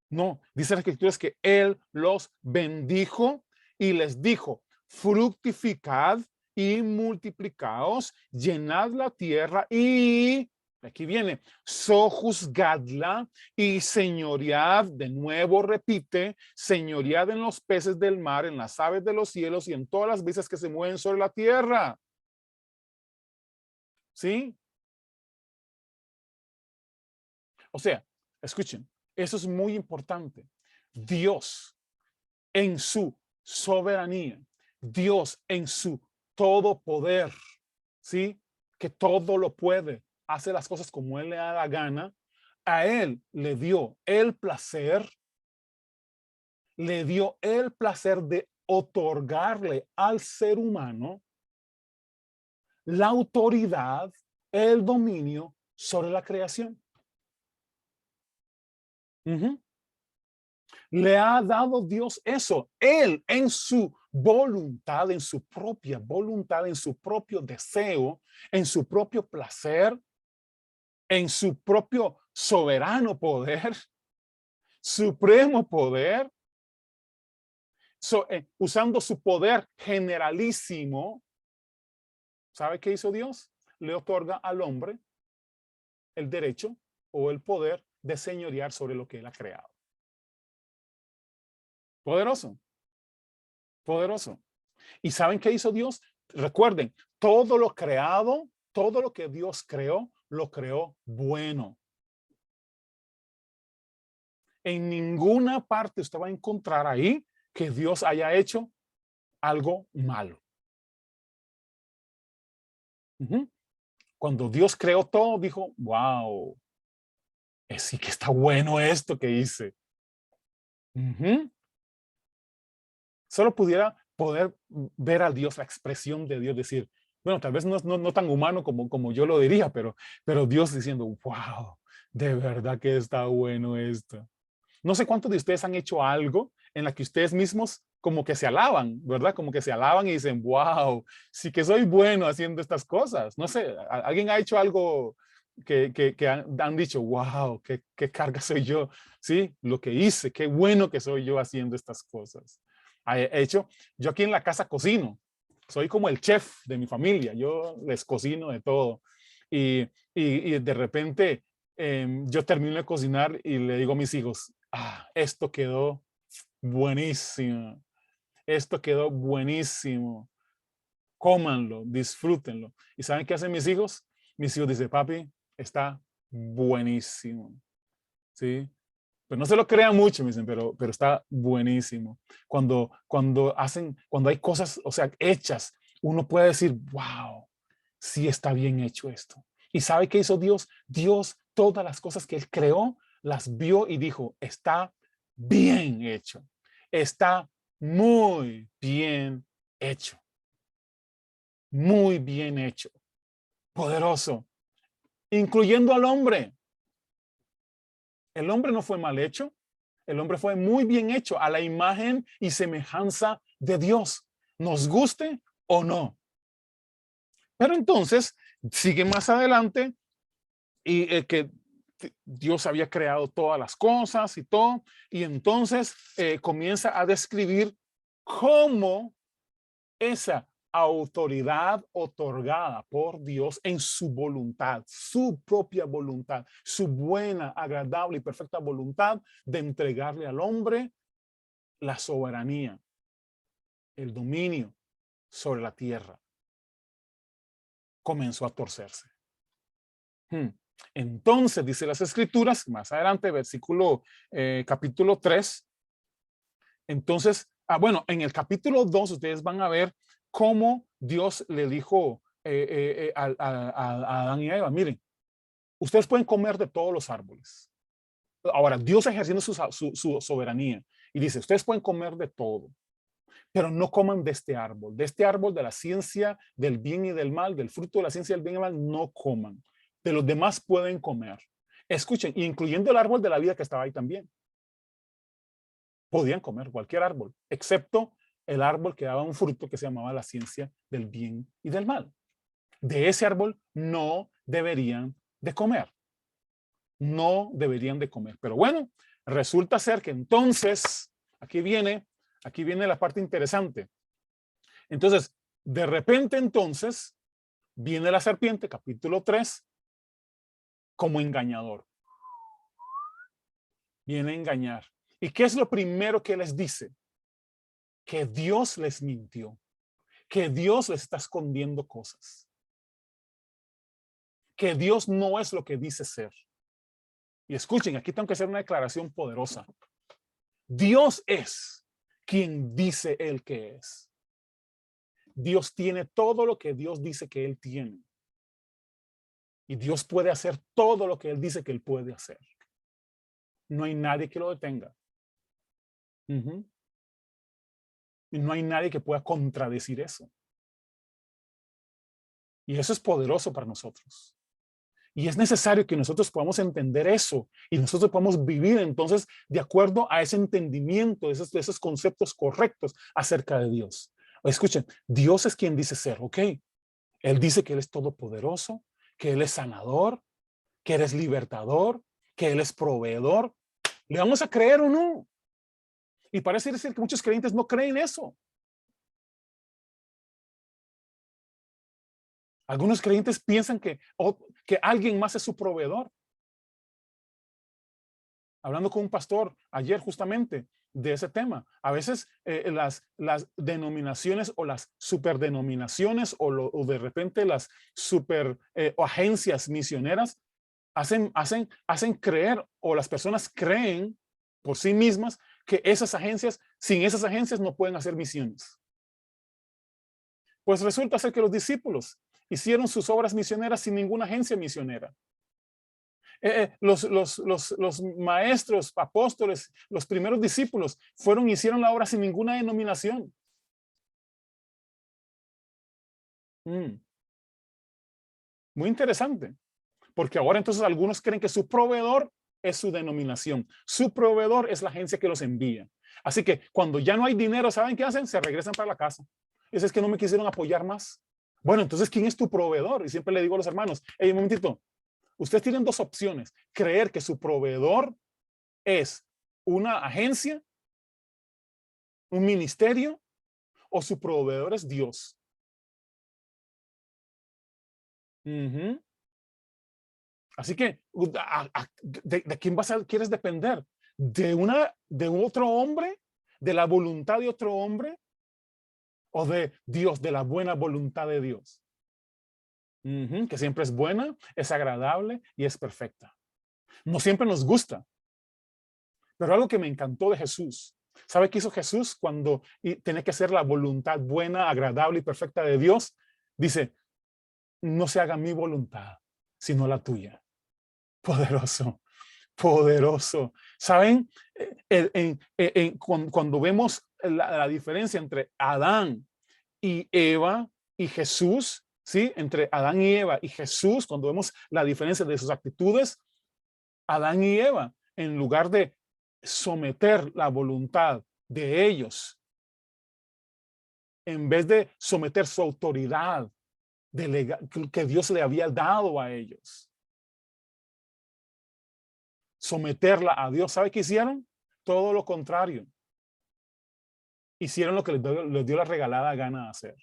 No, dice la escritura es que Él los bendijo y les dijo, fructificad y multiplicaos, llenad la tierra y, aquí viene, sojuzgadla y señoread, de nuevo repite, señoread en los peces del mar, en las aves de los cielos y en todas las bestias que se mueven sobre la tierra. ¿Sí? O sea, escuchen, eso es muy importante. Dios en su soberanía, Dios en su todo poder, ¿sí? Que todo lo puede, hace las cosas como Él le da la gana, a Él le dio el placer de otorgarle al ser humano la autoridad, el dominio sobre la creación. Le ha dado Dios eso. Él en su voluntad, en su propia voluntad, en su propio deseo, en su propio placer, en su propio soberano poder, supremo poder, usando su poder generalísimo. ¿Sabe qué hizo Dios? Le otorga al hombre el derecho o el poder de señorear sobre lo que Él ha creado. Poderoso, poderoso. ¿Y saben qué hizo Dios? Recuerden, todo lo creado, todo lo que Dios creó, lo creó bueno. En ninguna parte usted va a encontrar ahí que Dios haya hecho algo malo. Cuando Dios creó todo, dijo, wow, sí que está bueno esto que hice. Solo poder ver a Dios, la expresión de Dios, decir, bueno, tal vez no tan humano como yo lo diría, pero Dios diciendo, wow, de verdad que está bueno esto. No sé cuántos de ustedes han hecho algo en la que ustedes mismos como que se alaban, ¿verdad? Como que se alaban y dicen, wow, sí que soy bueno haciendo estas cosas. No sé, ¿alguien ha hecho algo que han dicho, wow, qué carga soy yo? Sí, lo que hice, qué bueno que soy yo haciendo estas cosas. He hecho, yo aquí en la casa cocino, soy como el chef de mi familia, yo les cocino de todo. Y de repente yo termino de cocinar y le digo a mis hijos, esto quedó buenísimo, esto quedó buenísimo, cómanlo, disfrútenlo. ¿Y saben qué hacen mis hijos? Mis hijos dicen, papi, está buenísimo, ¿sí? Pero no se lo crean mucho, me dicen, pero está buenísimo. Cuando hay cosas, o sea, hechas, uno puede decir, wow, sí está bien hecho esto. ¿Y sabe qué hizo Dios? Dios, todas las cosas que Él creó, las vio y dijo, está bien hecho. Está muy bien hecho. Muy bien hecho. Poderoso. Incluyendo al hombre. El hombre no fue mal hecho. El hombre fue muy bien hecho a la imagen y semejanza de Dios. Nos guste o no. Pero entonces, sigue más adelante y que Dios había creado todas las cosas y todo. Y entonces comienza a describir cómo esa autoridad otorgada por Dios en su voluntad, su propia voluntad, su buena, agradable y perfecta voluntad de entregarle al hombre la soberanía, el dominio sobre la tierra. Comenzó a torcerse. Entonces, dice las Escrituras, más adelante, capítulo 3. Entonces, bueno, en el capítulo 2 ustedes van a ver cómo Dios le dijo a Adán y a Eva, miren, ustedes pueden comer de todos los árboles. Ahora, Dios ejerciendo su soberanía y dice, ustedes pueden comer de todo, pero no coman de este árbol de la ciencia del bien y del mal, del fruto de la ciencia del bien y del mal, no coman. De los demás pueden comer. Escuchen, incluyendo el árbol de la vida que estaba ahí también. Podían comer cualquier árbol, excepto el árbol que daba un fruto que se llamaba la ciencia del bien y del mal. De ese árbol no deberían de comer. No deberían de comer. Pero bueno, resulta ser que entonces, aquí viene la parte interesante. Entonces, de repente entonces, viene la serpiente, capítulo 3, como engañador. Viene a engañar. ¿Y qué es lo primero que les dice? Que Dios les mintió. Que Dios les está escondiendo cosas. Que Dios no es lo que dice ser. Y escuchen, aquí tengo que hacer una declaración poderosa. Dios es quien dice Él que es. Dios tiene todo lo que Dios dice que Él tiene. Y Dios puede hacer todo lo que Él dice que Él puede hacer. No hay nadie que lo detenga. Y no hay nadie que pueda contradecir eso. Y eso es poderoso para nosotros. Y es necesario que nosotros podamos entender eso y nosotros podamos vivir entonces de acuerdo a ese entendimiento, de esos conceptos correctos acerca de Dios. Escuchen, Dios es quien dice ser, ¿ok? Él dice que Él es todopoderoso, que Él es sanador, que Él es libertador, que Él es proveedor. ¿Le vamos a creer o no? Y parece ser que muchos creyentes no creen eso. Algunos creyentes piensan que alguien más es su proveedor. Hablando con un pastor ayer justamente de ese tema. A veces las denominaciones o las superdenominaciones o de repente las o agencias misioneras hacen creer, o las personas creen por sí mismas que sin esas agencias no pueden hacer misiones. Pues resulta ser que los discípulos hicieron sus obras misioneras sin ninguna agencia misionera. Los maestros, apóstoles, los primeros discípulos hicieron la obra sin ninguna denominación. Muy interesante, porque ahora entonces algunos creen que su proveedor es su denominación. Su proveedor es la agencia que los envía. Así que cuando ya no hay dinero, ¿saben qué hacen? Se regresan para la casa. Es que no me quisieron apoyar más. Bueno, entonces, ¿quién es tu proveedor? Y siempre le digo a los hermanos, hey, un momentito, ustedes tienen dos opciones: creer que su proveedor es una agencia, un ministerio, o su proveedor es Dios. Así que, ¿de quién quieres depender? ¿De otro hombre? ¿De la voluntad de otro hombre? ¿O de Dios, de la buena voluntad de Dios? Que siempre es buena, es agradable y es perfecta. No siempre nos gusta, pero algo que me encantó de Jesús. ¿Sabe qué hizo Jesús cuando tiene que hacer la voluntad buena, agradable y perfecta de Dios? Dice, no se haga mi voluntad, sino la tuya. Poderoso, poderoso. ¿Saben? Cuando vemos la diferencia entre Adán y Eva y Jesús, ¿sí? Entre Adán y Eva y Jesús, cuando vemos la diferencia de sus actitudes, Adán y Eva, en lugar de someter la voluntad de ellos, en vez de someter su autoridad que Dios le había dado a ellos, someterla a Dios, ¿sabe qué hicieron? Todo lo contrario. Hicieron lo que les dio la regalada gana de hacer.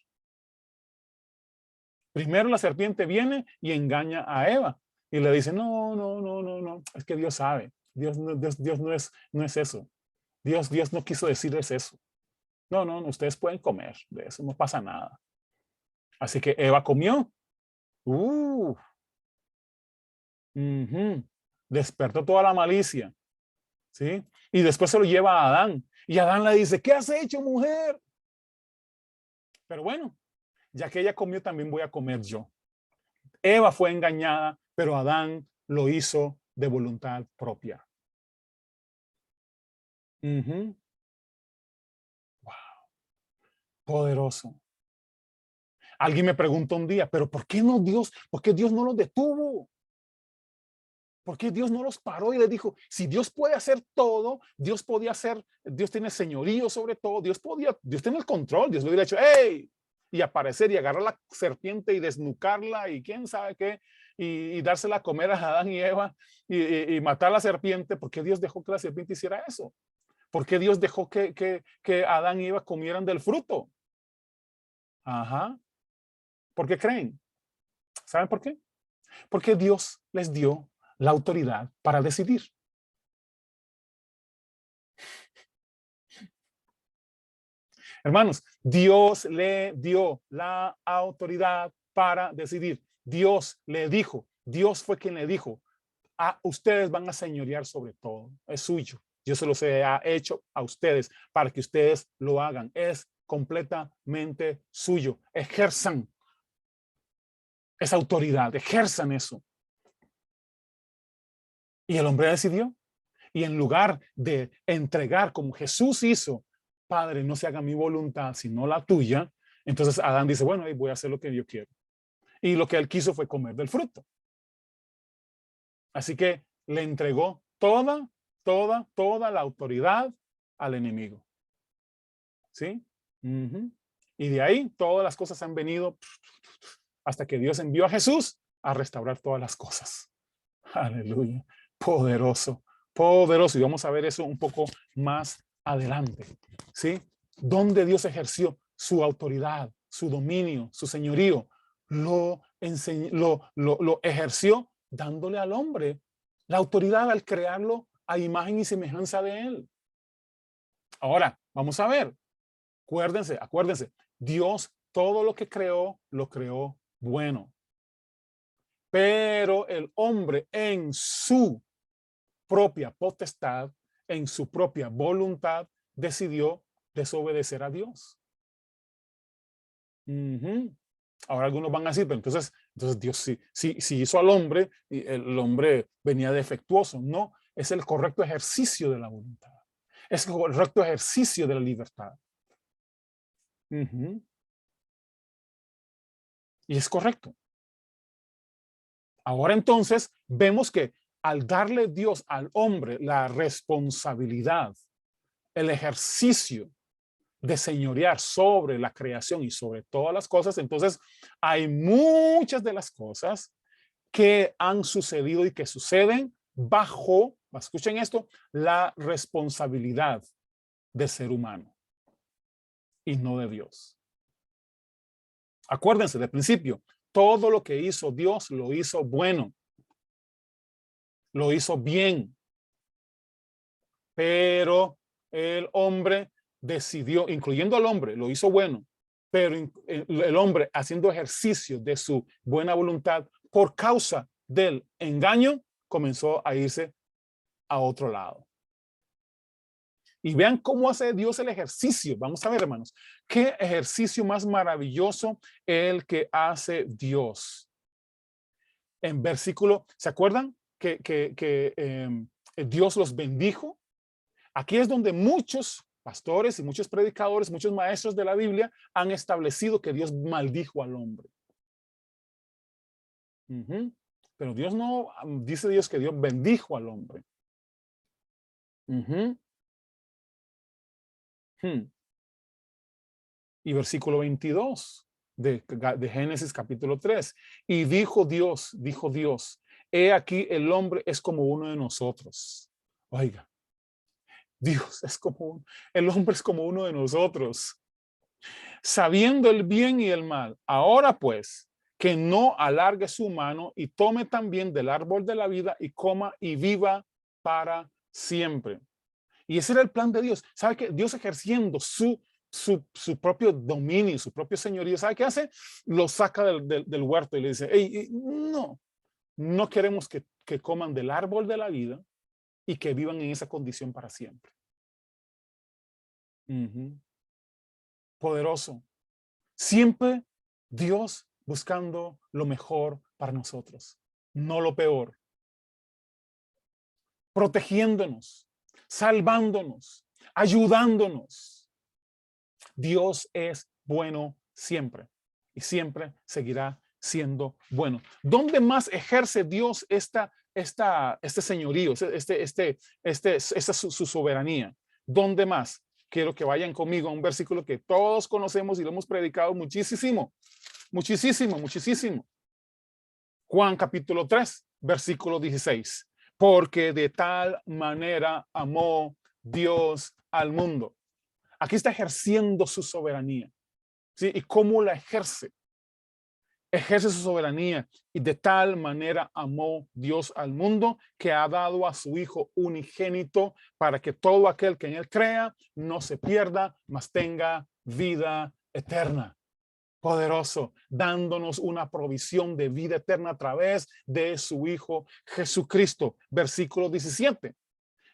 Primero la serpiente viene y engaña a Eva y le dice, no, no, no, no, no, es que Dios sabe, Dios no es eso. Dios no quiso decirles eso. No, no, no, ustedes pueden comer de eso, no pasa nada. Así que Eva comió. Uh, Despertó toda la malicia, ¿sí? Y después se lo lleva a Adán. Y Adán le dice, ¿qué has hecho, mujer? Pero bueno, ya que ella comió, también voy a comer yo. Eva fue engañada, pero Adán lo hizo de voluntad propia. Wow, poderoso. Alguien me preguntó un día, pero ¿por qué no Dios? ¿Por qué Dios no los detuvo? ¿Por qué Dios no los paró y le dijo, si Dios puede hacer todo, Dios podía hacer, Dios tiene señorío sobre todo, Dios tiene el control, Dios le hubiera dicho, ¡hey! Y aparecer y agarrar la serpiente y desnucarla y quién sabe qué, y dársela a comer a Adán y Eva y matar a la serpiente. ¿Por qué Dios dejó que la serpiente hiciera eso? ¿Por qué Dios dejó que Adán y Eva comieran del fruto? Ajá. ¿Por qué creen? ¿Saben por qué? Porque Dios les dio la autoridad para decidir. Hermanos, Dios le dio la autoridad para decidir. Dios le dijo, Dios fue quien le dijo, ustedes van a señorear sobre todo, es suyo. Dios se los ha hecho a ustedes para que ustedes lo hagan. Es completamente suyo. Ejerzan esa autoridad, ejerzan eso. Y el hombre decidió. Y en lugar de entregar como Jesús hizo, Padre, no se haga mi voluntad, sino la tuya, entonces Adán dice, bueno, voy a hacer lo que yo quiero. Y lo que él quiso fue comer del fruto. Así que le entregó toda la autoridad al enemigo. ¿Sí? Y de ahí todas las cosas han venido hasta que Dios envió a Jesús a restaurar todas las cosas. Aleluya. Poderoso, poderoso. Y vamos a ver eso un poco más adelante. ¿Sí? Donde Dios ejerció su autoridad, su dominio, su señorío, lo ejerció dándole al hombre la autoridad al crearlo a imagen y semejanza de él. Ahora, vamos a ver. Acuérdense, Dios todo lo que creó, lo creó bueno. Pero el hombre en su propia potestad, en su propia voluntad, decidió desobedecer a Dios. Ahora algunos van a decir, pero entonces Dios sí hizo al hombre, y el hombre venía defectuoso. No, es el correcto ejercicio de la voluntad. Es el correcto ejercicio de la libertad. Y es correcto. Ahora entonces vemos que al darle Dios al hombre la responsabilidad, el ejercicio de señorear sobre la creación y sobre todas las cosas, entonces hay muchas de las cosas que han sucedido y que suceden bajo, escuchen esto, la responsabilidad del ser humano y no de Dios. Acuérdense del principio, todo lo que hizo Dios lo hizo bueno, lo hizo bien, pero el hombre decidió, incluyendo al hombre, lo hizo bueno, pero el hombre haciendo ejercicio de su buena voluntad por causa del engaño, comenzó a irse a otro lado. Y vean cómo hace Dios el ejercicio. Vamos a ver, hermanos, qué ejercicio más maravilloso el que hace Dios. En versículo, ¿se acuerdan que Dios los bendijo? Aquí es donde muchos pastores y muchos predicadores, muchos maestros de la Biblia han establecido que Dios maldijo al hombre. Pero Dios no, dice Dios que Dios bendijo al hombre. Y versículo 22 de Génesis capítulo 3. Y dijo Dios, he aquí el hombre es como uno de nosotros. Oiga, Dios es como, el hombre es como uno de nosotros, sabiendo el bien y el mal. Ahora pues, que no alargue su mano y tome también del árbol de la vida y coma y viva para siempre. Y ese era el plan de Dios. ¿Sabe qué? Dios ejerciendo su propio dominio, su propio señorío, ¿sabe qué hace? Lo saca del huerto y le dice, hey, no queremos que coman del árbol de la vida y que vivan en esa condición para siempre. Poderoso. Siempre Dios buscando lo mejor para nosotros, no lo peor. Protegiéndonos, salvándonos, ayudándonos. Dios es bueno siempre y siempre seguirá siendo bueno. ¿Dónde más ejerce Dios este señorío, esta su soberanía? ¿Dónde más? Quiero que vayan conmigo a un versículo que todos conocemos y lo hemos predicado muchísimo, muchísimo, muchísimo. Juan capítulo 3, versículo 16. Porque de tal manera amó Dios al mundo. Aquí está ejerciendo su soberanía. ¿Sí? ¿Y cómo la ejerce? Ejerce su soberanía y de tal manera amó Dios al mundo que ha dado a su Hijo unigénito para que todo aquel que en él crea no se pierda, mas tenga vida eterna. Poderoso, dándonos una provisión de vida eterna a través de su Hijo Jesucristo. Versículo 17.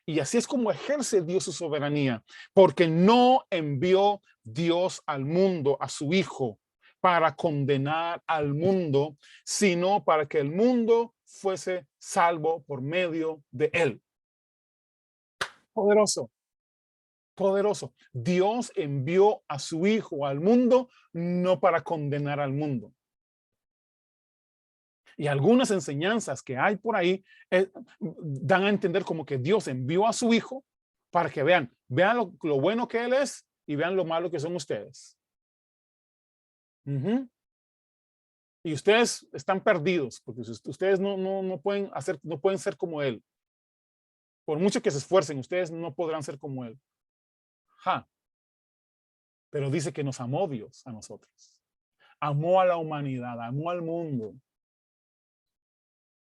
Y así es como ejerce Dios su soberanía, porque no envió Dios al mundo a su Hijo para condenar al mundo, sino para que el mundo fuese salvo por medio de él. Poderoso, poderoso. Dios envió a su Hijo al mundo no para condenar al mundo. Y algunas enseñanzas que hay por ahí dan a entender como que Dios envió a su Hijo para que vean lo bueno que Él es y vean lo malo que son ustedes. Y ustedes están perdidos porque ustedes no pueden ser como Él. Por mucho que se esfuercen, ustedes no podrán ser como Él. Pero dice que nos amó Dios a nosotros. Amó a la humanidad, amó al mundo.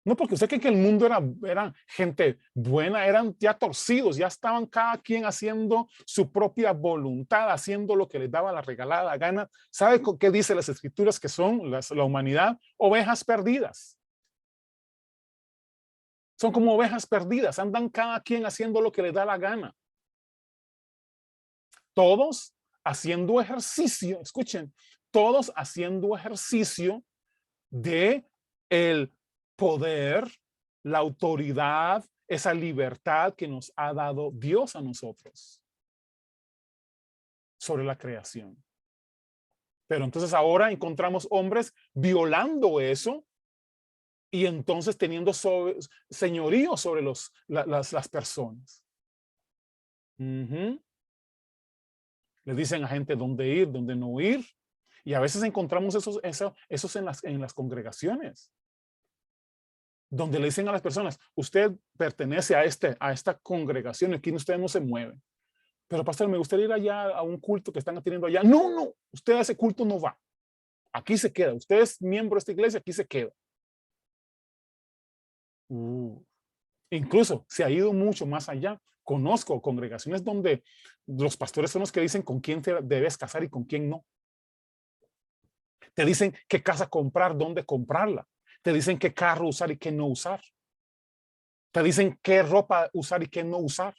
No, porque usted cree que el mundo era gente buena, eran ya torcidos, ya estaban cada quien haciendo su propia voluntad, haciendo lo que les daba la regalada gana. ¿Sabe qué dice las escrituras que son la humanidad? Ovejas perdidas. Son como ovejas perdidas, andan cada quien haciendo lo que les da la gana. Todos haciendo ejercicio, escuchen, todos haciendo ejercicio de el poder, la autoridad, esa libertad que nos ha dado Dios a nosotros sobre la creación. Pero entonces ahora encontramos hombres violando eso y entonces teniendo señorío sobre las personas. Le dicen a gente dónde ir, dónde no ir. Y a veces encontramos esos en las congregaciones, donde le dicen a las personas, usted pertenece a esta congregación, aquí usted no se mueve. Pero pastor, me gustaría ir allá a un culto que están teniendo allá. No, usted a ese culto no va. Aquí se queda. Usted es miembro de esta iglesia, aquí se queda. Incluso se ha ido mucho más allá. Conozco congregaciones donde los pastores son los que dicen con quién te debes casar y con quién no. Te dicen qué casa comprar, dónde comprarla. Te dicen qué carro usar y qué no usar. Te dicen qué ropa usar y qué no usar.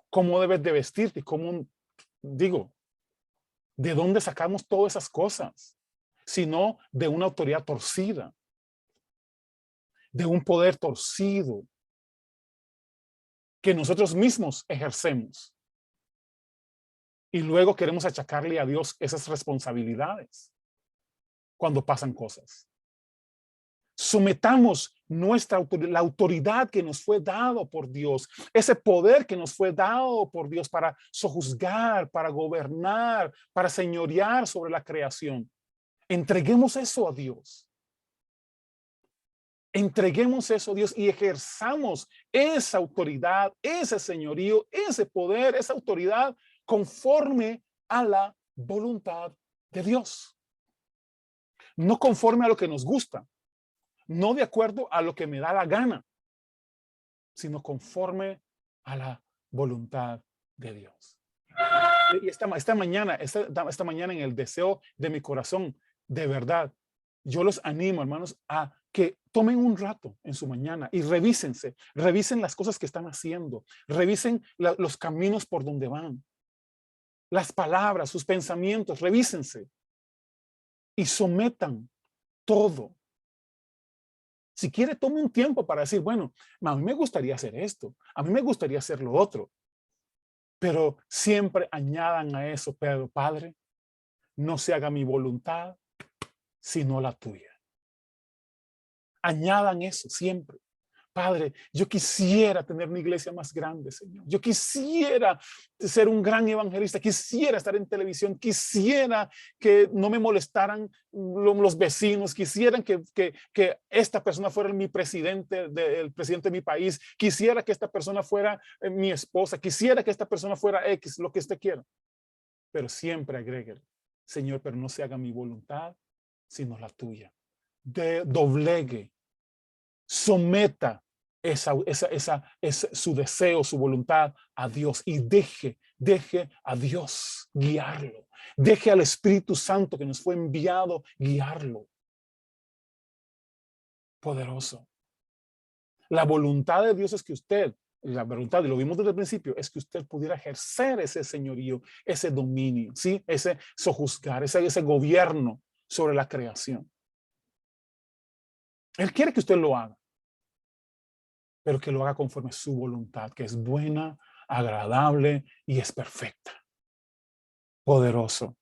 Cómo debes de vestirte, cómo, digo, ¿de dónde sacamos todas esas cosas? Sino de una autoridad torcida, de un poder torcido que nosotros mismos ejercemos. Y luego queremos achacarle a Dios esas responsabilidades cuando pasan cosas. Sometamos la autoridad que nos fue dado por Dios, ese poder que nos fue dado por Dios para sojuzgar, para gobernar, para señorear sobre la creación. Entreguemos eso a Dios. Entreguemos eso a Dios y ejerzamos esa autoridad, ese señorío, ese poder, esa autoridad conforme a la voluntad de Dios. No conforme a lo que nos gusta, no de acuerdo a lo que me da la gana, sino conforme a la voluntad de Dios. Y esta mañana en el deseo de mi corazón, de verdad, yo los animo, hermanos, a que tomen un rato en su mañana y revisen las cosas que están haciendo, revisen los caminos por donde van, las palabras, sus pensamientos, revísense y sometan todo. Si quiere, tome un tiempo para decir, bueno, a mí me gustaría hacer esto, a mí me gustaría hacer lo otro, pero siempre añadan a eso, pero Padre, no se haga mi voluntad, sino la tuya. Añadan eso siempre. Padre, yo quisiera tener una iglesia más grande, Señor. Yo quisiera ser un gran evangelista, quisiera estar en televisión, quisiera que no me molestaran los vecinos, quisieran que esta persona fuera mi presidente, el presidente de mi país, quisiera que esta persona fuera mi esposa, quisiera que esta persona fuera X, lo que usted quiera. Pero siempre agregue, Señor, pero no se haga mi voluntad, sino la tuya. Doblegue, someta su deseo, su voluntad a Dios y deje a Dios guiarlo. Deje al Espíritu Santo que nos fue enviado guiarlo. Poderoso. La voluntad de Dios es que usted, la voluntad, y lo vimos desde el principio, es que usted pudiera ejercer ese señorío, ese dominio, ¿sí? Ese sojuzgar, ese gobierno sobre la creación. Él quiere que usted lo haga, pero que lo haga conforme a su voluntad, que es buena, agradable y es perfecta. Poderoso,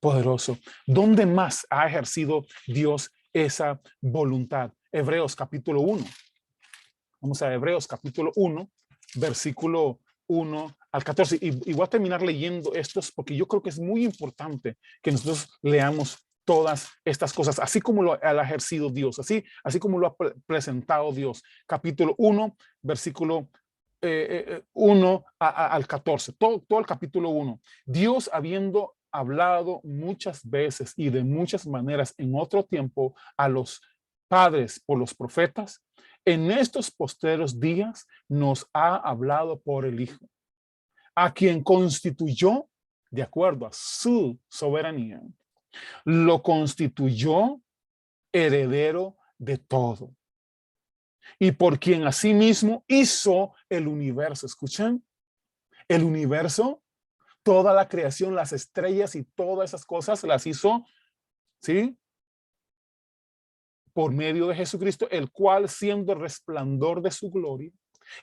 poderoso. ¿Dónde más ha ejercido Dios esa voluntad? Hebreos capítulo 1. Vamos a Hebreos capítulo 1, versículo 1 al 14. Y voy a terminar leyendo estos porque yo creo que es muy importante que nosotros leamos todas estas cosas, así como lo ha ejercido Dios, así como lo ha presentado Dios. Capítulo 1, versículo 1 al 14, todo el capítulo 1. Dios, habiendo hablado muchas veces y de muchas maneras en otro tiempo a los padres por los profetas, en estos postreros días nos ha hablado por el Hijo, a quien constituyó de acuerdo a su soberanía. Lo constituyó heredero de todo. Y por quien asimismo hizo el universo. ¿Escuchan? El universo, toda la creación, las estrellas y todas esas cosas las hizo, ¿sí? Por medio de Jesucristo, el cual siendo el resplandor de su gloria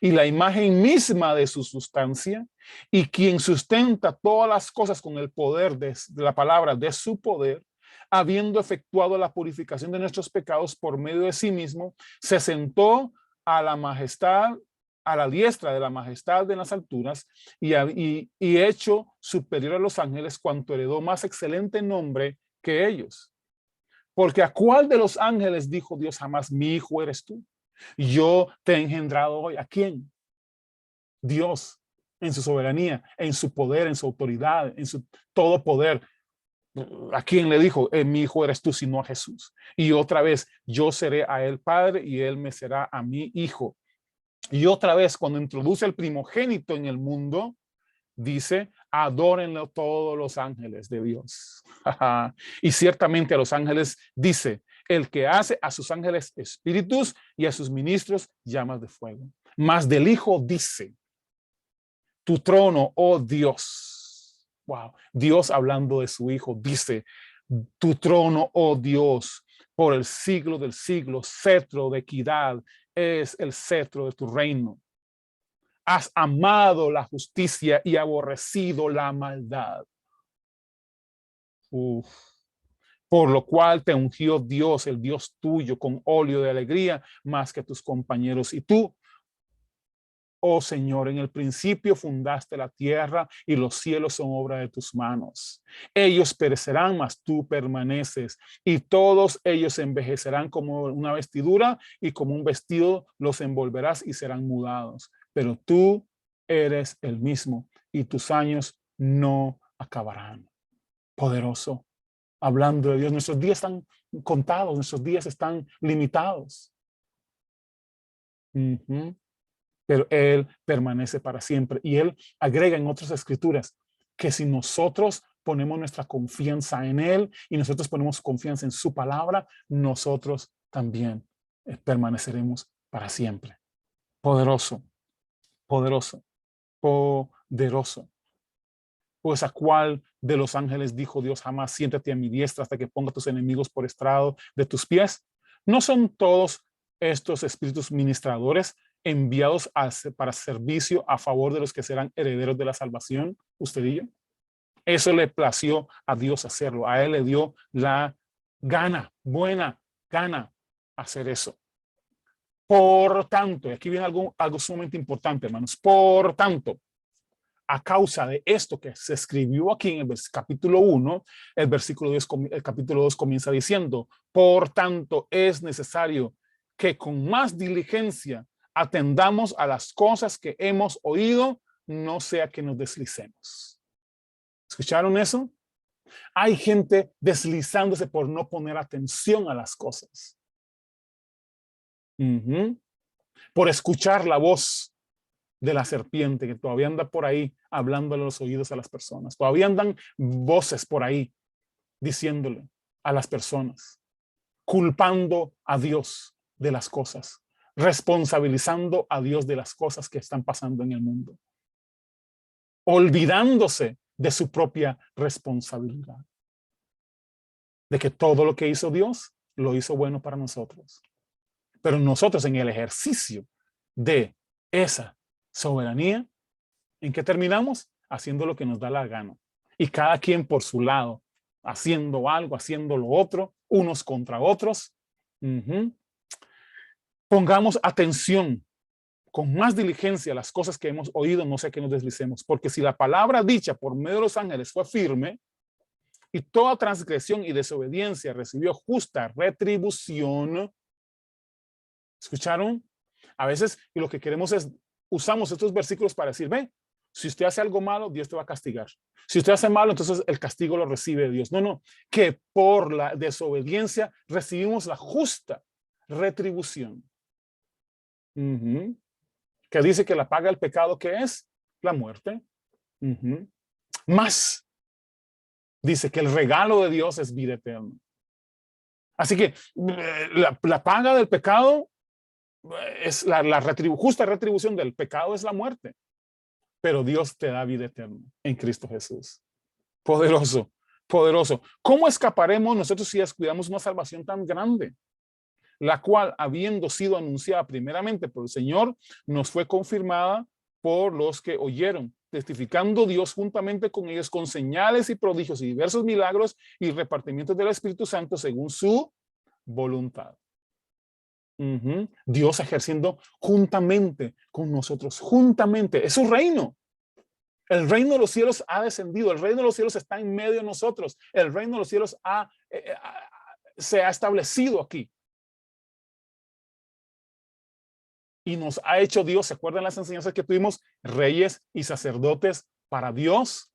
y la imagen misma de su sustancia, y quien sustenta todas las cosas con el poder de la palabra de su poder, habiendo efectuado la purificación de nuestros pecados por medio de sí mismo, se sentó a la majestad, a la diestra de la majestad de las alturas, y hecho superior a los ángeles, cuanto heredó más excelente nombre que ellos. Porque ¿a cuál de los ángeles dijo Dios jamás, mi hijo eres tú? Yo te he engendrado hoy. ¿A quién? Dios, en su soberanía, en su poder, en su autoridad, en su todo poder. ¿A quién le dijo, mi hijo eres tú, sino a Jesús? Y otra vez, yo seré a él padre y él me será a mí hijo. Y otra vez, cuando introduce el primogénito en el mundo, dice, adórenlo todos los ángeles de Dios. Y ciertamente a los ángeles dice, el que hace a sus ángeles espíritus y a sus ministros llamas de fuego. Mas del Hijo dice, tu trono, oh Dios. Wow, Dios hablando de su Hijo dice, tu trono, oh Dios, por el siglo del siglo, cetro de equidad es el cetro de tu reino. Has amado la justicia y aborrecido la maldad. Uf. Por lo cual te ungió Dios, el Dios tuyo, con óleo de alegría más que tus compañeros. Y tú, oh Señor, en el principio fundaste la tierra y los cielos son obra de tus manos. Ellos perecerán, mas tú permaneces, y todos ellos envejecerán como una vestidura, y como un vestido los envolverás y serán mudados. Pero tú eres el mismo y tus años no acabarán. Poderoso, hablando de Dios. Nuestros días están contados, nuestros días están limitados. Pero Él permanece para siempre. Y Él agrega en otras escrituras que si nosotros ponemos nuestra confianza en Él y nosotros ponemos confianza en su palabra, nosotros también permaneceremos para siempre. Poderoso, poderoso, poderoso. Pues a cuál de los ángeles dijo Dios jamás, siéntate a mi diestra hasta que ponga tus enemigos por estrado de tus pies? ¿No son todos estos espíritus ministradores enviados para servicio a favor de los que serán herederos de la salvación? Usted y yo. Eso le plació a Dios hacerlo. A Él le dio la gana, buena gana hacer eso. Por tanto, y aquí viene algo sumamente importante, hermanos. Por tanto, a causa de esto que se escribió aquí en el capítulo 1, el capítulo 2 comienza diciendo, por tanto es necesario que con más diligencia atendamos a las cosas que hemos oído, no sea que nos deslicemos. ¿Escucharon eso? Hay gente deslizándose por no poner atención a las cosas. Por escuchar la voz de la serpiente que todavía anda por ahí hablándole a los oídos a las personas. Todavía andan voces por ahí diciéndole a las personas, culpando a Dios de las cosas, responsabilizando a Dios de las cosas que están pasando en el mundo, olvidándose de su propia responsabilidad, de que todo lo que hizo Dios lo hizo bueno para nosotros. Pero nosotros en el ejercicio de esa soberanía, ¿en qué terminamos? Haciendo lo que nos da la gana. Y cada quien por su lado, haciendo algo, haciendo lo otro, unos contra otros. Pongamos atención con más diligencia a las cosas que hemos oído, no sea que nos deslicemos. Porque si la palabra dicha por medio de los ángeles fue firme, y toda transgresión y desobediencia recibió justa retribución. ¿Escucharon? A veces y lo que queremos es, usamos estos versículos para decir, ve, si usted hace algo malo, Dios te va a castigar. Si usted hace malo, entonces el castigo lo recibe de Dios. No, no, que por la desobediencia recibimos la justa retribución. Que dice que la paga del pecado, ¿qué es? La muerte. Más dice que el regalo de Dios es vida eterna. Así que la paga del pecado es la justa retribución del pecado es la muerte. Pero Dios te da vida eterna en Cristo Jesús. Poderoso, poderoso. ¿Cómo escaparemos nosotros si descuidamos una salvación tan grande? La cual, habiendo sido anunciada primeramente por el Señor, nos fue confirmada por los que oyeron, testificando Dios juntamente con ellos con señales y prodigios y diversos milagros y repartimientos del Espíritu Santo según su voluntad. Dios ejerciendo juntamente con nosotros, juntamente. Es su reino. El reino de los cielos ha descendido. El reino de los cielos está en medio de nosotros. El reino de los cielos se ha establecido aquí. Y nos ha hecho Dios, ¿se acuerdan las enseñanzas que tuvimos? Reyes y sacerdotes para Dios.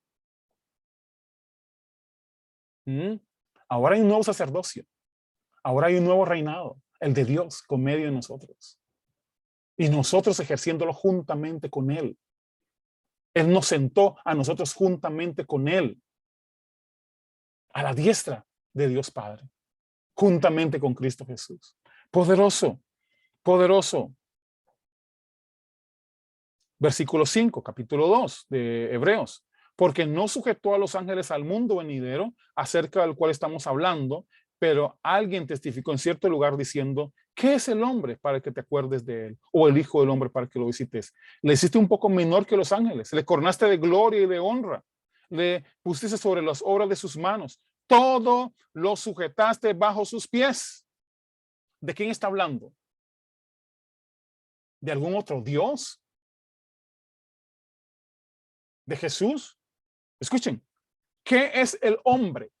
Ahora hay un nuevo sacerdocio. Ahora hay un nuevo reinado, el de Dios, con medio de nosotros. Y nosotros ejerciéndolo juntamente con Él. Él nos sentó a nosotros juntamente con Él. A la diestra de Dios Padre. Juntamente con Cristo Jesús. Poderoso, poderoso. Versículo 5, capítulo 2 de Hebreos. Porque no sujetó a los ángeles al mundo venidero, acerca del cual estamos hablando, pero alguien testificó en cierto lugar diciendo, ¿qué es el hombre para que te acuerdes de él? O el hijo del hombre para que lo visites. Le hiciste un poco menor que los ángeles, le coronaste de gloria y de honra, le pusiste sobre las obras de sus manos, todo lo sujetaste bajo sus pies. ¿De quién está hablando? ¿De algún otro Dios? ¿De Jesús? Escuchen, ¿qué es el hombre?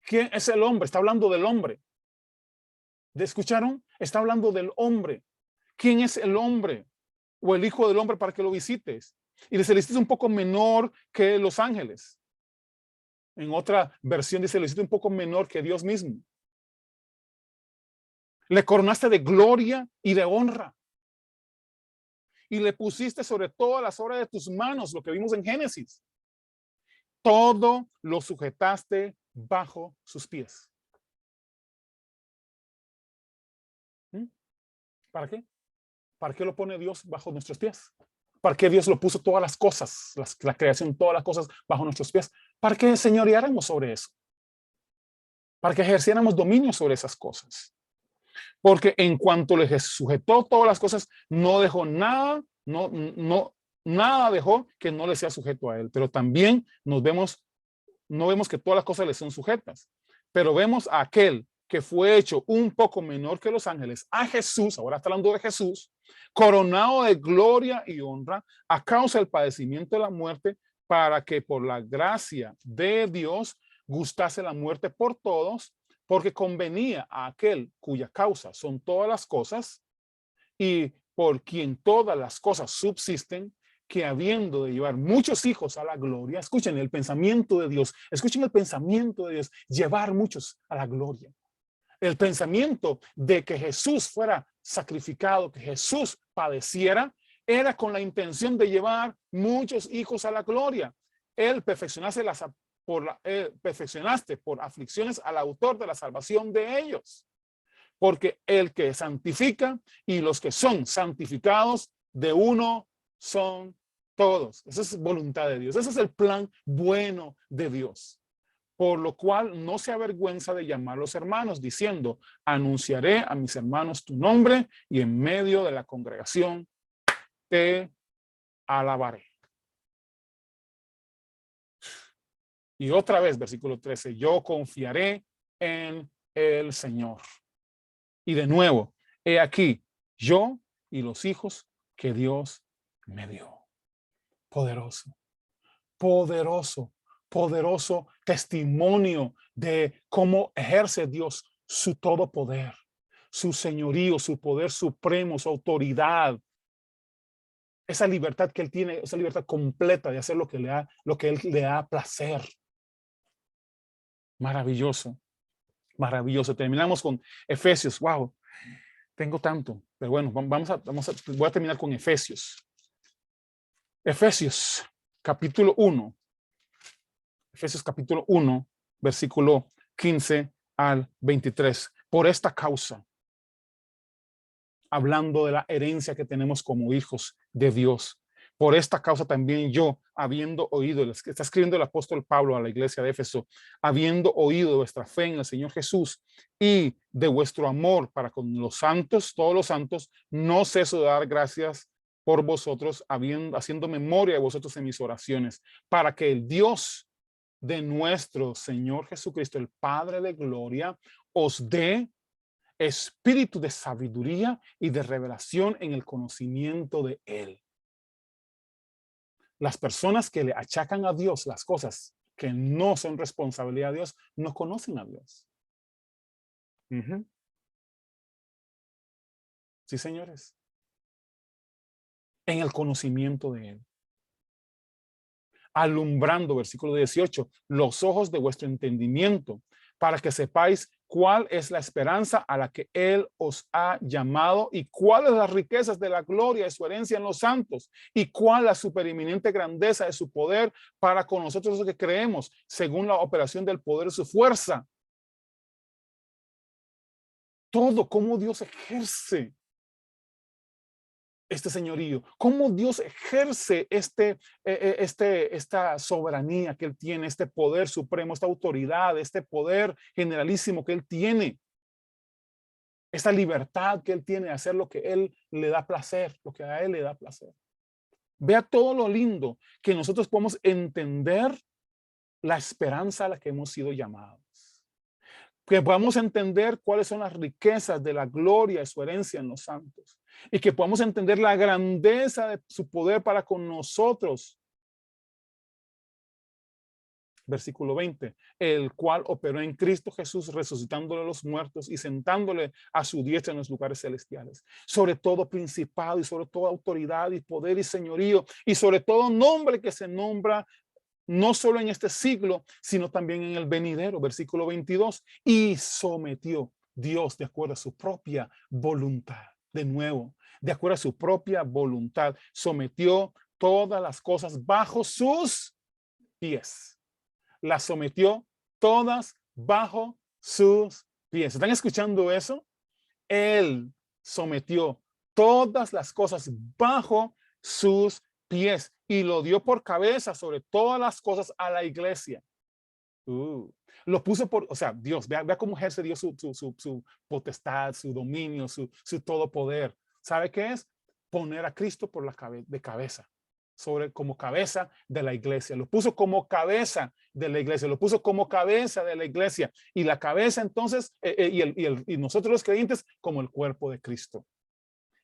¿Quién es el hombre? Está hablando del hombre. ¿De escucharon? Está hablando del hombre. ¿Quién es el hombre? O el hijo del hombre para que lo visites. Y le hiciste un poco menor que los ángeles. En otra versión dice, lo hiciste un poco menor que Dios mismo. Le coronaste de gloria y de honra. Y le pusiste sobre todas las obras de tus manos, lo que vimos en Génesis. Todo lo sujetaste bajo sus pies. ¿Mm? ¿Para qué? ¿Para qué lo pone Dios bajo nuestros pies? ¿Para qué Dios lo puso todas las cosas, la creación, todas las cosas bajo nuestros pies? ¿Para que señoreáramos sobre eso? Para que ejerciéramos dominio sobre esas cosas. Porque en cuanto le sujetó todas las cosas, no dejó nada, nada dejó que no le sea sujeto a él. Pero también no vemos que todas las cosas le son sujetas, pero vemos a aquel que fue hecho un poco menor que los ángeles, a Jesús, ahora está hablando de Jesús, coronado de gloria y honra a causa del padecimiento de la muerte, para que por la gracia de Dios gustase la muerte por todos, porque convenía a aquel cuya causa son todas las cosas y por quien todas las cosas subsisten, que habiendo de llevar muchos hijos a la gloria, escuchen el pensamiento de Dios, escuchen el pensamiento de Dios, llevar muchos a la gloria. El pensamiento de que Jesús fuera sacrificado, que Jesús padeciera, era con la intención de llevar muchos hijos a la gloria. Él perfeccionaste por aflicciones al autor de la salvación de ellos. Porque el que santifica y los que son santificados de uno son todos. Esa es voluntad de Dios. Ese es el plan bueno de Dios. Por lo cual no se avergüenza de llamarlos hermanos, diciendo, anunciaré a mis hermanos tu nombre y en medio de la congregación te alabaré. Y otra vez, versículo 13, yo confiaré en el Señor. Y de nuevo, he aquí, yo y los hijos que Dios me dio. Poderoso, poderoso, poderoso testimonio de cómo ejerce Dios su todo poder, su señorío, su poder supremo, su autoridad. Esa libertad que él tiene, esa libertad completa de hacer lo que él le da placer. Maravilloso, maravilloso. Terminamos con Efesios. Wow. Tengo tanto, pero bueno, voy a terminar con Efesios. Efesios capítulo 1. Efesios capítulo 1, versículo 15 al 23. Por esta causa, hablando de la herencia que tenemos como hijos de Dios. Por esta causa también yo, habiendo oído, está escribiendo el apóstol Pablo a la iglesia de Éfeso, habiendo oído de vuestra fe en el Señor Jesús y de vuestro amor para con los santos, todos los santos, no ceso de dar gracias por vosotros, haciendo memoria de vosotros en mis oraciones, para que el Dios de nuestro Señor Jesucristo, el Padre de gloria, os dé espíritu de sabiduría y de revelación en el conocimiento de Él. Las personas que le achacan a Dios las cosas que no son responsabilidad de Dios, no conocen a Dios. Sí, señores. En el conocimiento de Él. Alumbrando, versículo 18, los ojos de vuestro entendimiento, para que sepáis cuál es la esperanza a la que Él os ha llamado y cuáles las riquezas de la gloria de su herencia en los santos y cuál la supereminente grandeza de su poder para con nosotros los que creemos, según la operación del poder de su fuerza. Todo cómo Dios ejerce este señorío, cómo Dios ejerce esta soberanía que Él tiene, este poder supremo, esta autoridad, este poder generalísimo que Él tiene, esta libertad que Él tiene de hacer lo que Él le da placer, lo que a Él le da placer. Vea todo lo lindo que nosotros podemos entender la esperanza a la que hemos sido llamados. Que podamos entender cuáles son las riquezas de la gloria de su herencia en los santos y que podamos entender la grandeza de su poder para con nosotros. Versículo 20, el cual operó en Cristo Jesús, resucitándole a los muertos y sentándole a su diestra en los lugares celestiales, sobre todo principado y sobre toda autoridad y poder y señorío y sobre todo nombre que se nombra no solo en este siglo, sino también en el venidero, versículo 22, y sometió Dios de acuerdo a su propia voluntad. De nuevo, de acuerdo a su propia voluntad, sometió todas las cosas bajo sus pies. Las sometió todas bajo sus pies. ¿Están escuchando eso? Él sometió todas las cosas bajo sus pies y lo dio por cabeza sobre todas las cosas a la iglesia. Lo puso por, o sea, Dios, vea cómo ejerce Dios su potestad, su dominio, su todo poder. ¿Sabe qué es? Poner a Cristo por de cabeza, como cabeza de la iglesia. Lo puso como cabeza de la iglesia, lo puso como cabeza de la iglesia. Y la cabeza entonces, y nosotros los creyentes como el cuerpo de Cristo.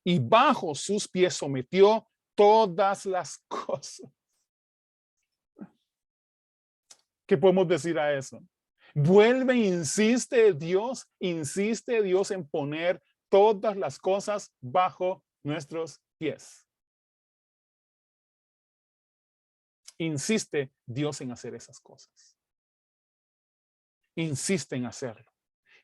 Y bajo sus pies sometió todas las cosas. ¿Qué podemos decir a eso? Vuelve, insiste Dios en poner todas las cosas bajo nuestros pies. Insiste Dios en hacer esas cosas. Insiste en hacerlo.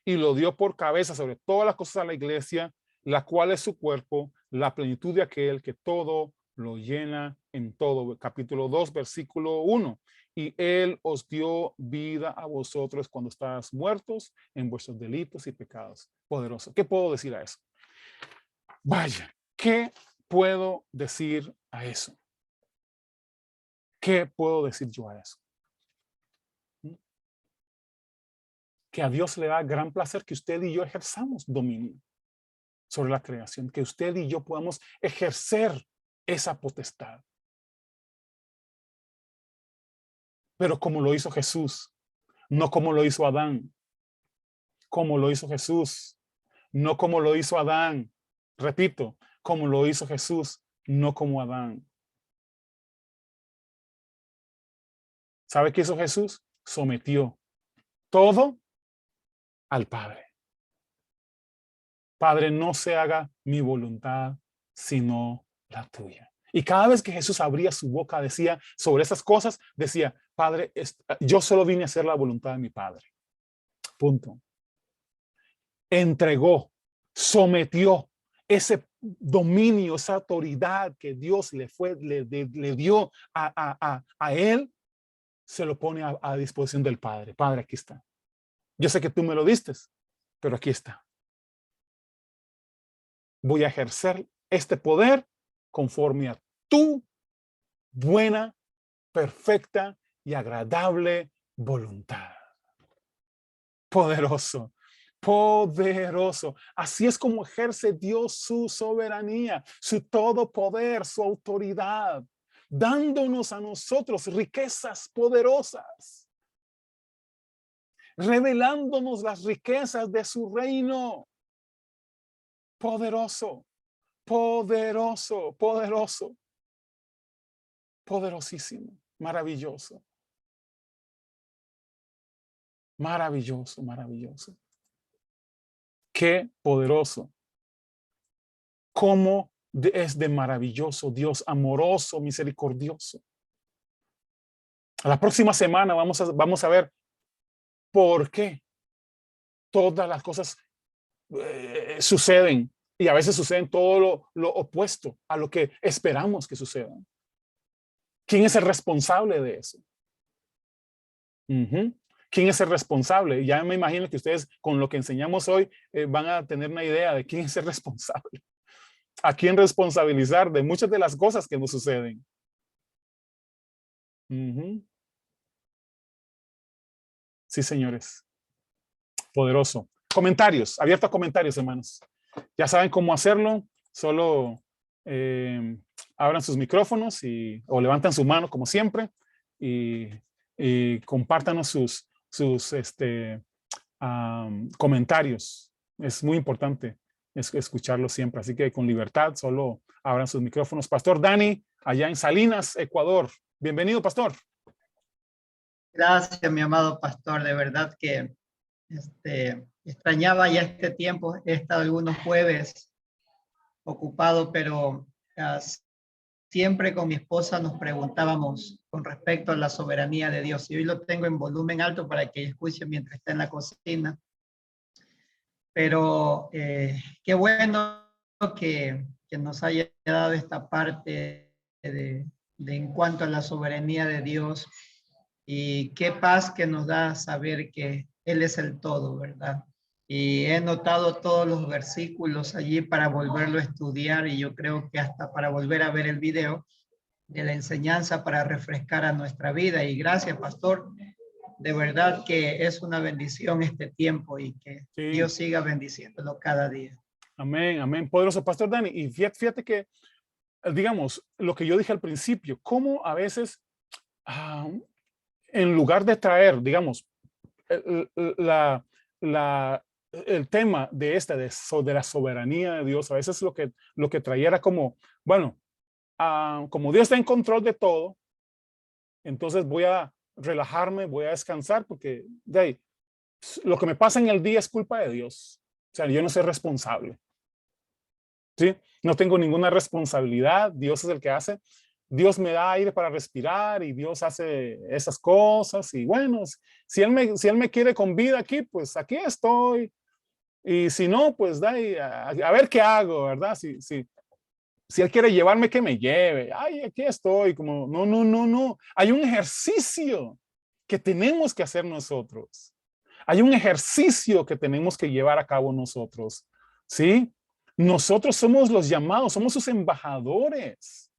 Y lo dio por cabeza sobre todas las cosas a la iglesia, la cual es su cuerpo, la plenitud de aquel que todo lo llena en todo. Capítulo 2, versículo 1. Y él os dio vida a vosotros cuando estabas muertos en vuestros delitos y pecados. Poderoso. ¿Qué puedo decir a eso? Vaya, ¿qué puedo decir a eso? ¿Qué puedo decir yo a eso? Que a Dios le da gran placer que usted y yo ejerzamos dominio sobre la creación, que usted y yo podamos ejercer esa potestad. Pero como lo hizo Jesús, no como lo hizo Adán, como lo hizo Jesús, no como lo hizo Adán. Repito, como lo hizo Jesús, no como Adán. ¿Sabe qué hizo Jesús? Sometió todo al Padre. Padre, no se haga mi voluntad, sino la tuya. Y cada vez que Jesús abría su boca, decía sobre esas cosas, decía, Padre, yo solo vine a hacer la voluntad de mi Padre. Punto. Entregó, sometió ese dominio, esa autoridad que Dios le dio a él, se lo pone a disposición del Padre. Padre, aquí está. Yo sé que tú me lo diste, pero aquí está. Voy a ejercer este poder conforme a tu buena, perfecta y agradable voluntad. Poderoso, poderoso. Así es como ejerce Dios su soberanía, su todo poder, su autoridad, dándonos a nosotros riquezas poderosas, revelándonos las riquezas de su reino. Poderoso, poderoso, poderoso, poderosísimo, maravilloso. Maravilloso, maravilloso. Qué poderoso. Cómo es de maravilloso Dios, amoroso, misericordioso. La próxima semana vamos a ver por qué todas las cosas suceden y a veces suceden todo lo opuesto a lo que esperamos que suceda. ¿Quién es el responsable de eso? ¿Quién es el responsable? Ya me imagino que ustedes con lo que enseñamos hoy van a tener una idea de quién es el responsable. ¿A quién responsabilizar de muchas de las cosas que nos suceden? Sí, señores. Poderoso. Comentarios, abierto a comentarios, hermanos. Ya saben cómo hacerlo. Solo abran sus micrófonos o levantan su mano como siempre y compártanos sus comentarios. Es muy importante escucharlo siempre. Así que con libertad, solo abran sus micrófonos. Pastor Dani, allá en Salinas, Ecuador. Bienvenido, pastor. Gracias, mi amado pastor. De verdad que extrañaba ya este tiempo. He estado algunos jueves ocupado, pero siempre con mi esposa nos preguntábamos con respecto a la soberanía de Dios. Y hoy lo tengo en volumen alto para que escuchen mientras está en la cocina. Pero qué bueno que nos haya dado esta parte de en cuanto a la soberanía de Dios, y qué paz que nos da saber que Él es el todo, ¿verdad? Y he notado todos los versículos allí para volverlo a estudiar, y yo creo que hasta para volver a ver el video de la enseñanza para refrescar a nuestra vida. Y gracias, pastor. De verdad que es una bendición este tiempo, y que Sí. Dios siga bendiciéndolo cada día. Amén, amén. Poderoso Pastor Dani. Y fíjate que, digamos, lo que yo dije al principio, cómo a veces, en lugar de traer, digamos, la, el tema de de la soberanía de Dios, a veces lo que traía era como, bueno, como Dios está en control de todo, entonces voy a relajarme, voy a descansar, porque de ahí, lo que me pasa en el día es culpa de Dios. O sea, yo no soy responsable. ¿Sí? No tengo ninguna responsabilidad. Dios es el que hace. Dios me da aire para respirar y Dios hace esas cosas. Y bueno, si él me quiere con vida aquí, pues aquí estoy. Y si no, pues a ver qué hago, ¿verdad? Si Él quiere llevarme, que me lleve. Ay, aquí estoy. Como, no, no, no, no. Hay un ejercicio que tenemos que hacer nosotros. Hay un ejercicio que tenemos que llevar a cabo nosotros. ¿Sí? Nosotros somos los llamados, somos sus embajadores.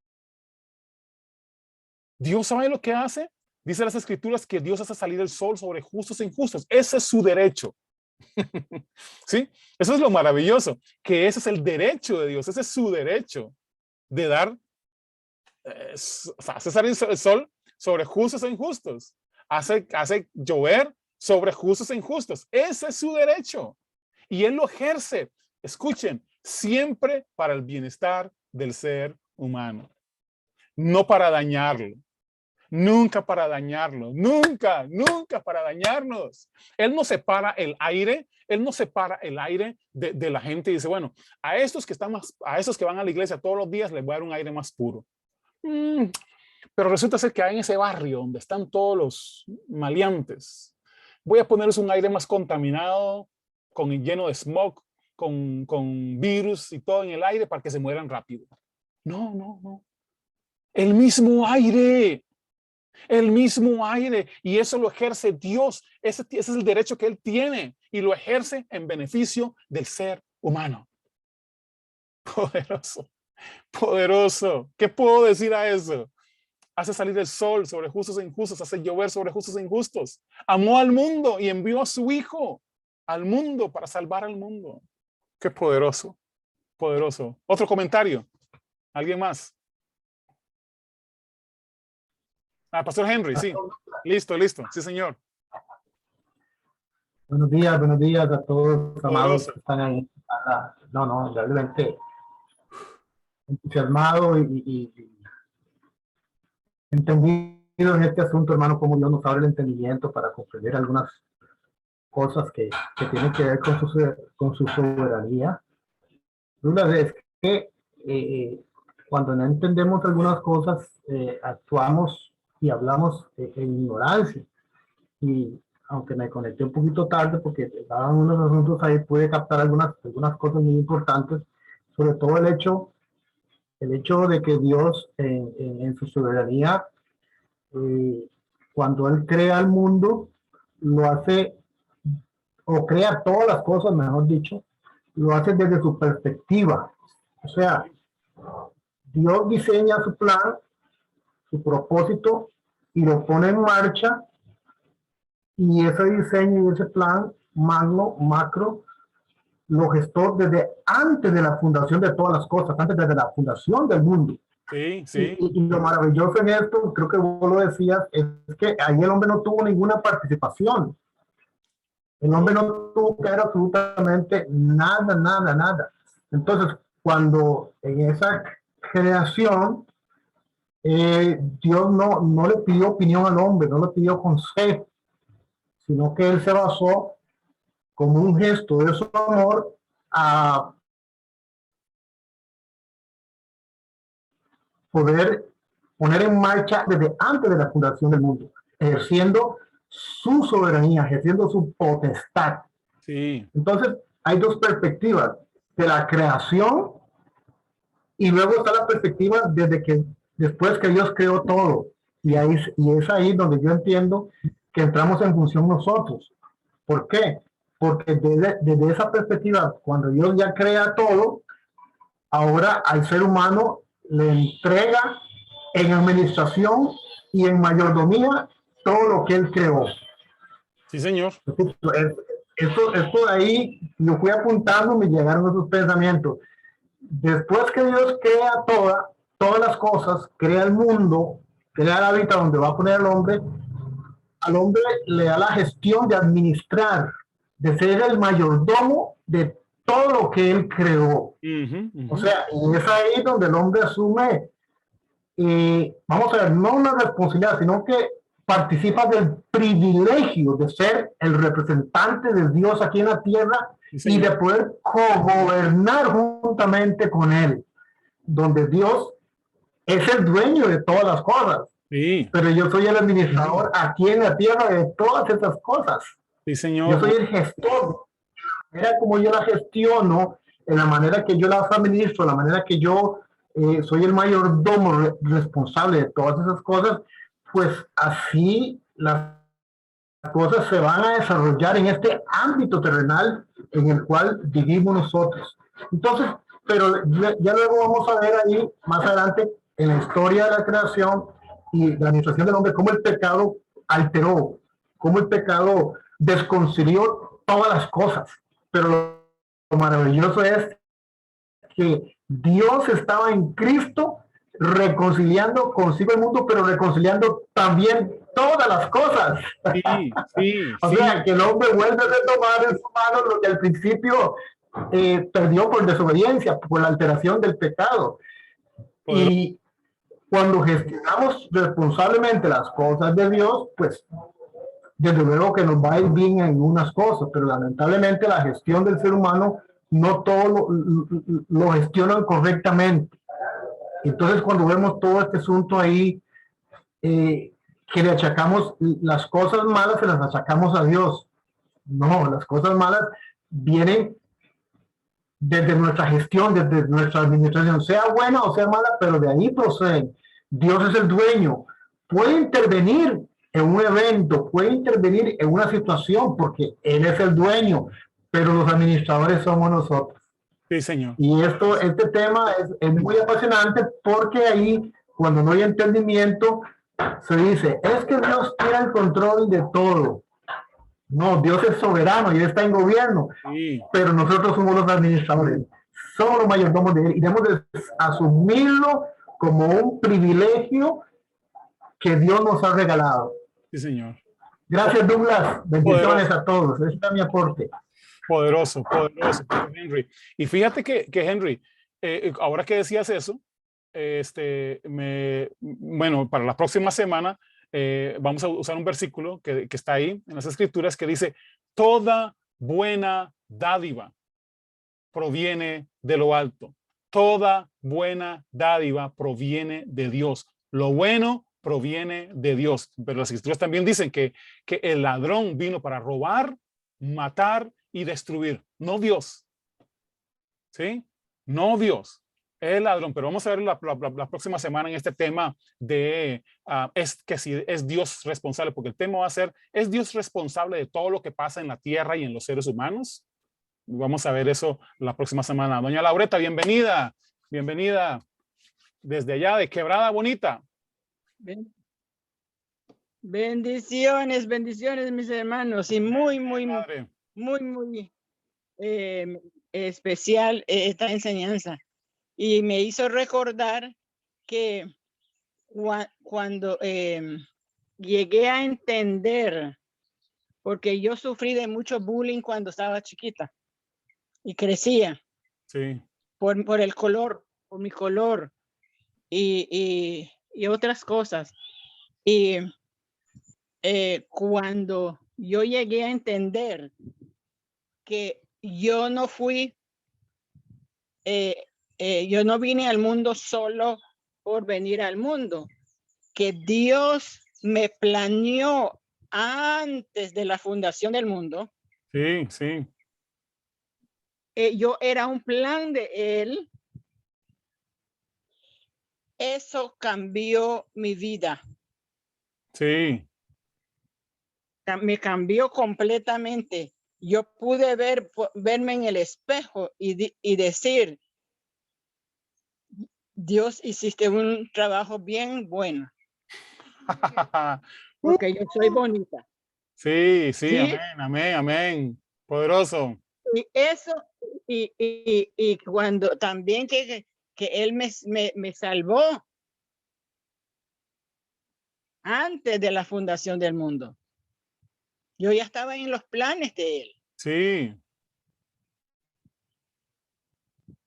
Dios sabe lo que hace. Dice las escrituras que Dios hace salir el sol sobre justos e injustos. Ese es su derecho. ¿Sí? Eso es lo maravilloso, que ese es el derecho de Dios, ese es su derecho de dar, hace salir el sol sobre justos e injustos, hace llover sobre justos e injustos. Ese es su derecho. Y Él lo ejerce, escuchen, siempre para el bienestar del ser humano, no para dañarlo. Nunca para dañarlo, nunca, nunca para dañarnos. Él no separa el aire, Él no separa el aire de la gente y dice, bueno, a estos que van a la iglesia todos los días les voy a dar un aire más puro. Pero resulta ser que hay en ese barrio donde están todos los maleantes, voy a ponerles un aire más contaminado, lleno de smog, con virus y todo en el aire para que se mueran rápido. No, no, no. El mismo aire. El mismo aire, y eso lo ejerce Dios. Ese es el derecho que Él tiene y lo ejerce en beneficio del ser humano. Poderoso, poderoso. ¿Qué puedo decir a eso? Hace salir el sol sobre justos e injustos, hace llover sobre justos e injustos. Amó al mundo y envió a su Hijo al mundo para salvar al mundo. Qué poderoso, poderoso. Otro comentario. ¿Alguien más? Pastor Henry, sí. Listo, listo. Sí, señor. Buenos días a todos, amados Poderoso. que están ahí. No, realmente entusiasmado y entendido en este asunto, hermano, como Dios nos abre el entendimiento para comprender algunas cosas que tienen que ver con su soberanía. Una vez que cuando no entendemos algunas cosas, actuamos y hablamos en ignorancia. Y aunque me conecté un poquito tarde porque estaban unos asuntos ahí, pude captar algunas cosas muy importantes, sobre todo el hecho de que Dios en su soberanía, cuando Él crea el mundo, lo hace, o crea todas las cosas, mejor dicho, lo hace desde su perspectiva. O sea, Dios diseña su plan, su propósito, y lo pone en marcha. Y ese diseño y ese plan macro, lo gestó desde antes de la fundación de todas las cosas, antes de la fundación del mundo. Sí, sí. Y lo maravilloso en esto, creo que vos lo decías, es que ahí el hombre no tuvo ninguna participación. El hombre no tuvo que ver absolutamente nada. Entonces, cuando en esa creación, Dios no le pidió opinión al hombre, no le pidió consejo, sino que él se basó como un gesto de su amor a poder poner en marcha desde antes de la fundación del mundo, ejerciendo su soberanía, ejerciendo su potestad. Sí. Entonces, hay dos perspectivas, de la creación y luego está la perspectiva desde que después que Dios creó todo. Y es ahí donde yo entiendo que entramos en función nosotros. ¿Por qué? Porque desde esa perspectiva, cuando Dios ya crea todo, ahora al ser humano le entrega en administración y en mayordomía todo lo que él creó. Sí, señor. Esto de ahí lo fui apuntando, me llegaron esos pensamientos. Después que Dios crea todas las cosas, crea el mundo, crea el hábitat donde va a poner al hombre le da la gestión de administrar, de ser el mayordomo de todo lo que él creó. O sea, y es ahí donde el hombre asume, vamos a ver, no una responsabilidad, sino que participa del privilegio de ser el representante de Dios aquí en la tierra y de poder cogobernar juntamente con él, donde Dios es el dueño de todas las cosas. Sí. Pero yo soy el administrador aquí en la tierra de todas esas cosas. Sí, señor. Yo soy el gestor. Era como yo la gestiono, en la manera que yo las administro, la manera que yo soy el mayordomo responsable de todas esas cosas, pues así las cosas se van a desarrollar en este ámbito terrenal en el cual vivimos nosotros. Entonces, pero ya luego vamos a ver ahí más adelante en la historia de la creación y de la administración del hombre cómo el pecado alteró, cómo el pecado desconcilió todas las cosas. Pero lo maravilloso es que Dios estaba en Cristo reconciliando consigo el mundo, pero reconciliando también todas las cosas. Sí, sí, o sea, que el hombre vuelve a retomar en su mano lo que al principio perdió por desobediencia, por la alteración del pecado. Y cuando gestionamos responsablemente las cosas de Dios, pues desde luego que nos va a ir bien en unas cosas, pero lamentablemente la gestión del ser humano no todo lo gestionan correctamente. Entonces, cuando vemos todo este asunto ahí, que le achacamos las cosas malas, se las achacamos a Dios. No, las cosas malas vienen desde nuestra gestión, desde nuestra administración, sea buena o sea mala, pero de ahí proceden. Dios es el dueño. Puede intervenir en un evento, puede intervenir en una situación, porque Él es el dueño, pero los administradores somos nosotros. Sí, señor. Y este tema es muy apasionante porque ahí, cuando no hay entendimiento, se dice, es que Dios tiene el control de todo. No, Dios es soberano y Él está en gobierno, sí, pero nosotros somos los administradores, somos los mayordomos de Él y debemos de asumirlo como un privilegio que Dios nos ha regalado. Sí, señor. Gracias, Douglas. Bendiciones a todos. Ese es mi aporte. Poderoso, poderoso, Henry. Y fíjate que Henry, ahora que decías eso, bueno, para la próxima semana vamos a usar un versículo que está ahí en las escrituras que dice, toda buena dádiva proviene de lo alto. Toda buena dádiva proviene de Dios. Lo bueno proviene de Dios. Pero las escrituras también dicen que el ladrón vino para robar, matar y destruir, no Dios. ¿Sí? No Dios. El ladrón, pero vamos a ver la próxima semana en este tema de es que si es Dios responsable, porque el tema va a ser, ¿es Dios responsable de todo lo que pasa en la tierra y en los seres humanos? Vamos a ver eso la próxima semana. Doña Laureta, bienvenida. Bienvenida desde allá de Quebrada Bonita. Bendiciones, bendiciones, mis hermanos. Y muy especial esta enseñanza. Y me hizo recordar que cuando llegué a entender, porque yo sufrí de mucho bullying cuando estaba chiquita y crecía. Sí. Por el color, por mi color y otras cosas. Y cuando yo llegué a entender que yo no fui, yo no vine al mundo solo por venir al mundo, que Dios me planeó antes de la fundación del mundo. Sí, sí. Yo era un plan de Él. Eso cambió mi vida. Sí. Me cambió completamente. Yo pude verme en el espejo y decir, Dios, hiciste un trabajo bien bueno, porque yo soy bonita. Sí, sí, Sí, amén, amén, amén. Poderoso. y eso, y cuando también que Él me salvó antes de la fundación del mundo. Yo ya estaba en los planes de Él, Sí,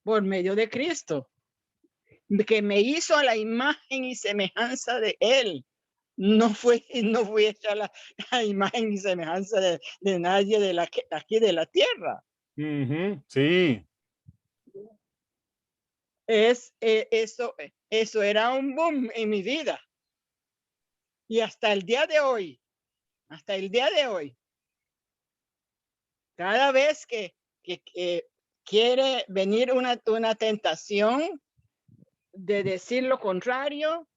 por medio de Cristo, que me hizo a la imagen y semejanza de Él. No fue hecha la imagen y semejanza de nadie aquí de la tierra. ujú, sí, Eso era un boom en mi vida. Y hasta el día de hoy, cada vez que quiere venir una tentación de decir lo contrario,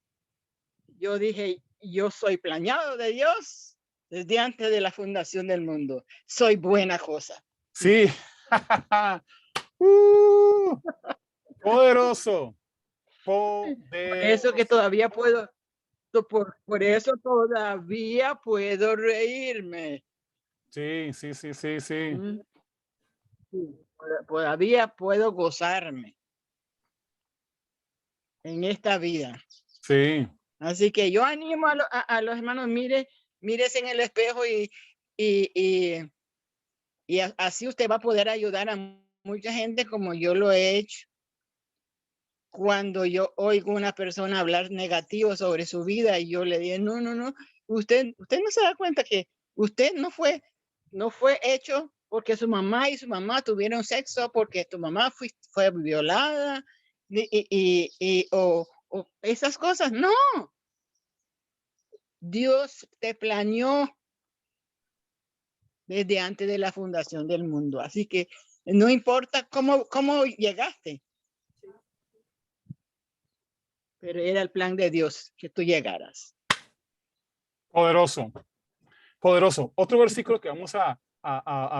yo dije, yo soy planeado de Dios desde antes de la fundación del mundo. Soy buena cosa. sí. Uh, poderoso, Por eso que poderoso. todavía puedo, por eso todavía puedo reírme. Sí, sí, sí, sí, sí, ¿Mm? Sí, todavía puedo gozarme en esta vida. sí, Así que yo animo a los hermanos, mírese en el espejo y así usted va a poder ayudar a mucha gente como yo lo he hecho. Cuando yo oigo una persona hablar negativo sobre su vida y yo le digo, no, usted no se da cuenta que usted no fue hecho porque su mamá y su mamá tuvieron sexo, porque tu mamá fue violada o esas cosas. No, Dios te planeó desde antes de la fundación del mundo. Así que no importa cómo llegaste, pero era el plan de Dios que tú llegaras. poderoso, poderoso. Otro versículo que vamos a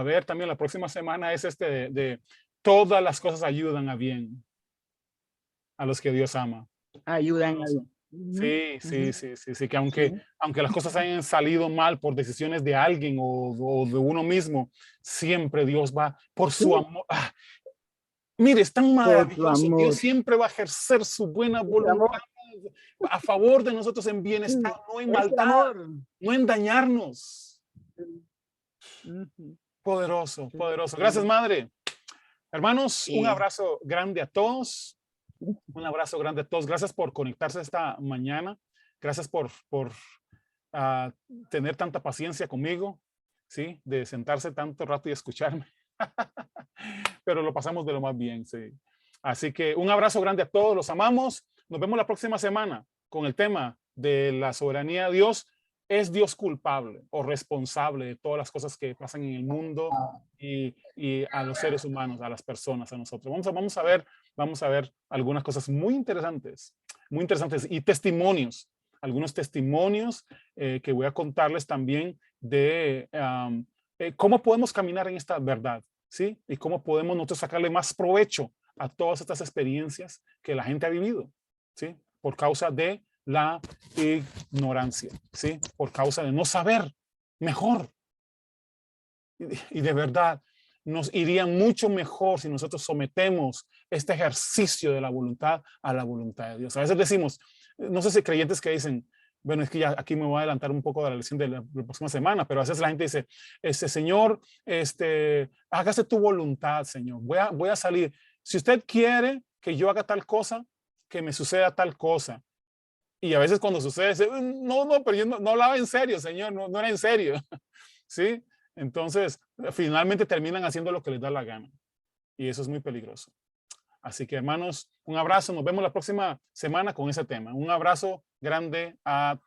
ver también la próxima semana es este de todas las cosas ayudan a bien a los que Dios ama. Ayudan a Dios. Sí, sí, sí, sí, sí, que aunque las cosas hayan salido mal por decisiones de alguien o de uno mismo, siempre Dios va por su amor. Mire, es tan Por tu maravilloso. Dios amor. siempre va a ejercer su buena voluntad a favor de nosotros en bienestar, no en Ese maldad, amor. no en dañarnos. Ujú. Poderoso, poderoso. Gracias, Madre. Hermanos, un Sí. abrazo grande a todos. Un abrazo grande a todos. Gracias por conectarse esta mañana. Gracias por tener tanta paciencia conmigo, ¿sí? De sentarse tanto rato y escucharme. Pero lo pasamos de lo más bien, sí. Así que un abrazo grande a todos, los amamos. Nos vemos la próxima semana con el tema de la soberanía de Dios. ¿Es Dios culpable o responsable de todas las cosas que pasan en el mundo y a los seres humanos, a las personas, a nosotros? Vamos a ver algunas cosas muy interesantes y testimonios, algunos testimonios que voy a contarles también de cómo podemos caminar en esta verdad, ¿sí? Y cómo podemos nosotros sacarle más provecho a todas estas experiencias que la gente ha vivido, ¿sí? Por causa de la ignorancia, ¿sí? Por causa de no saber mejor. Y de verdad, nos iría mucho mejor si nosotros sometemos este ejercicio de la voluntad a la voluntad de Dios. A veces decimos, no sé si creyentes que dicen, bueno, es que ya aquí me voy a adelantar un poco de la lección de la próxima semana, pero a veces la gente dice, Señor, hágase tu voluntad, Señor. Voy a salir. Si usted quiere que yo haga tal cosa, que me suceda tal cosa. Y a veces cuando sucede, no, pero yo no hablaba en serio, Señor, no era en serio. ¿Sí? Entonces, finalmente terminan haciendo lo que les da la gana. Y eso es muy peligroso. Así que, hermanos, un abrazo. Nos vemos la próxima semana con ese tema. Un abrazo grande a todos.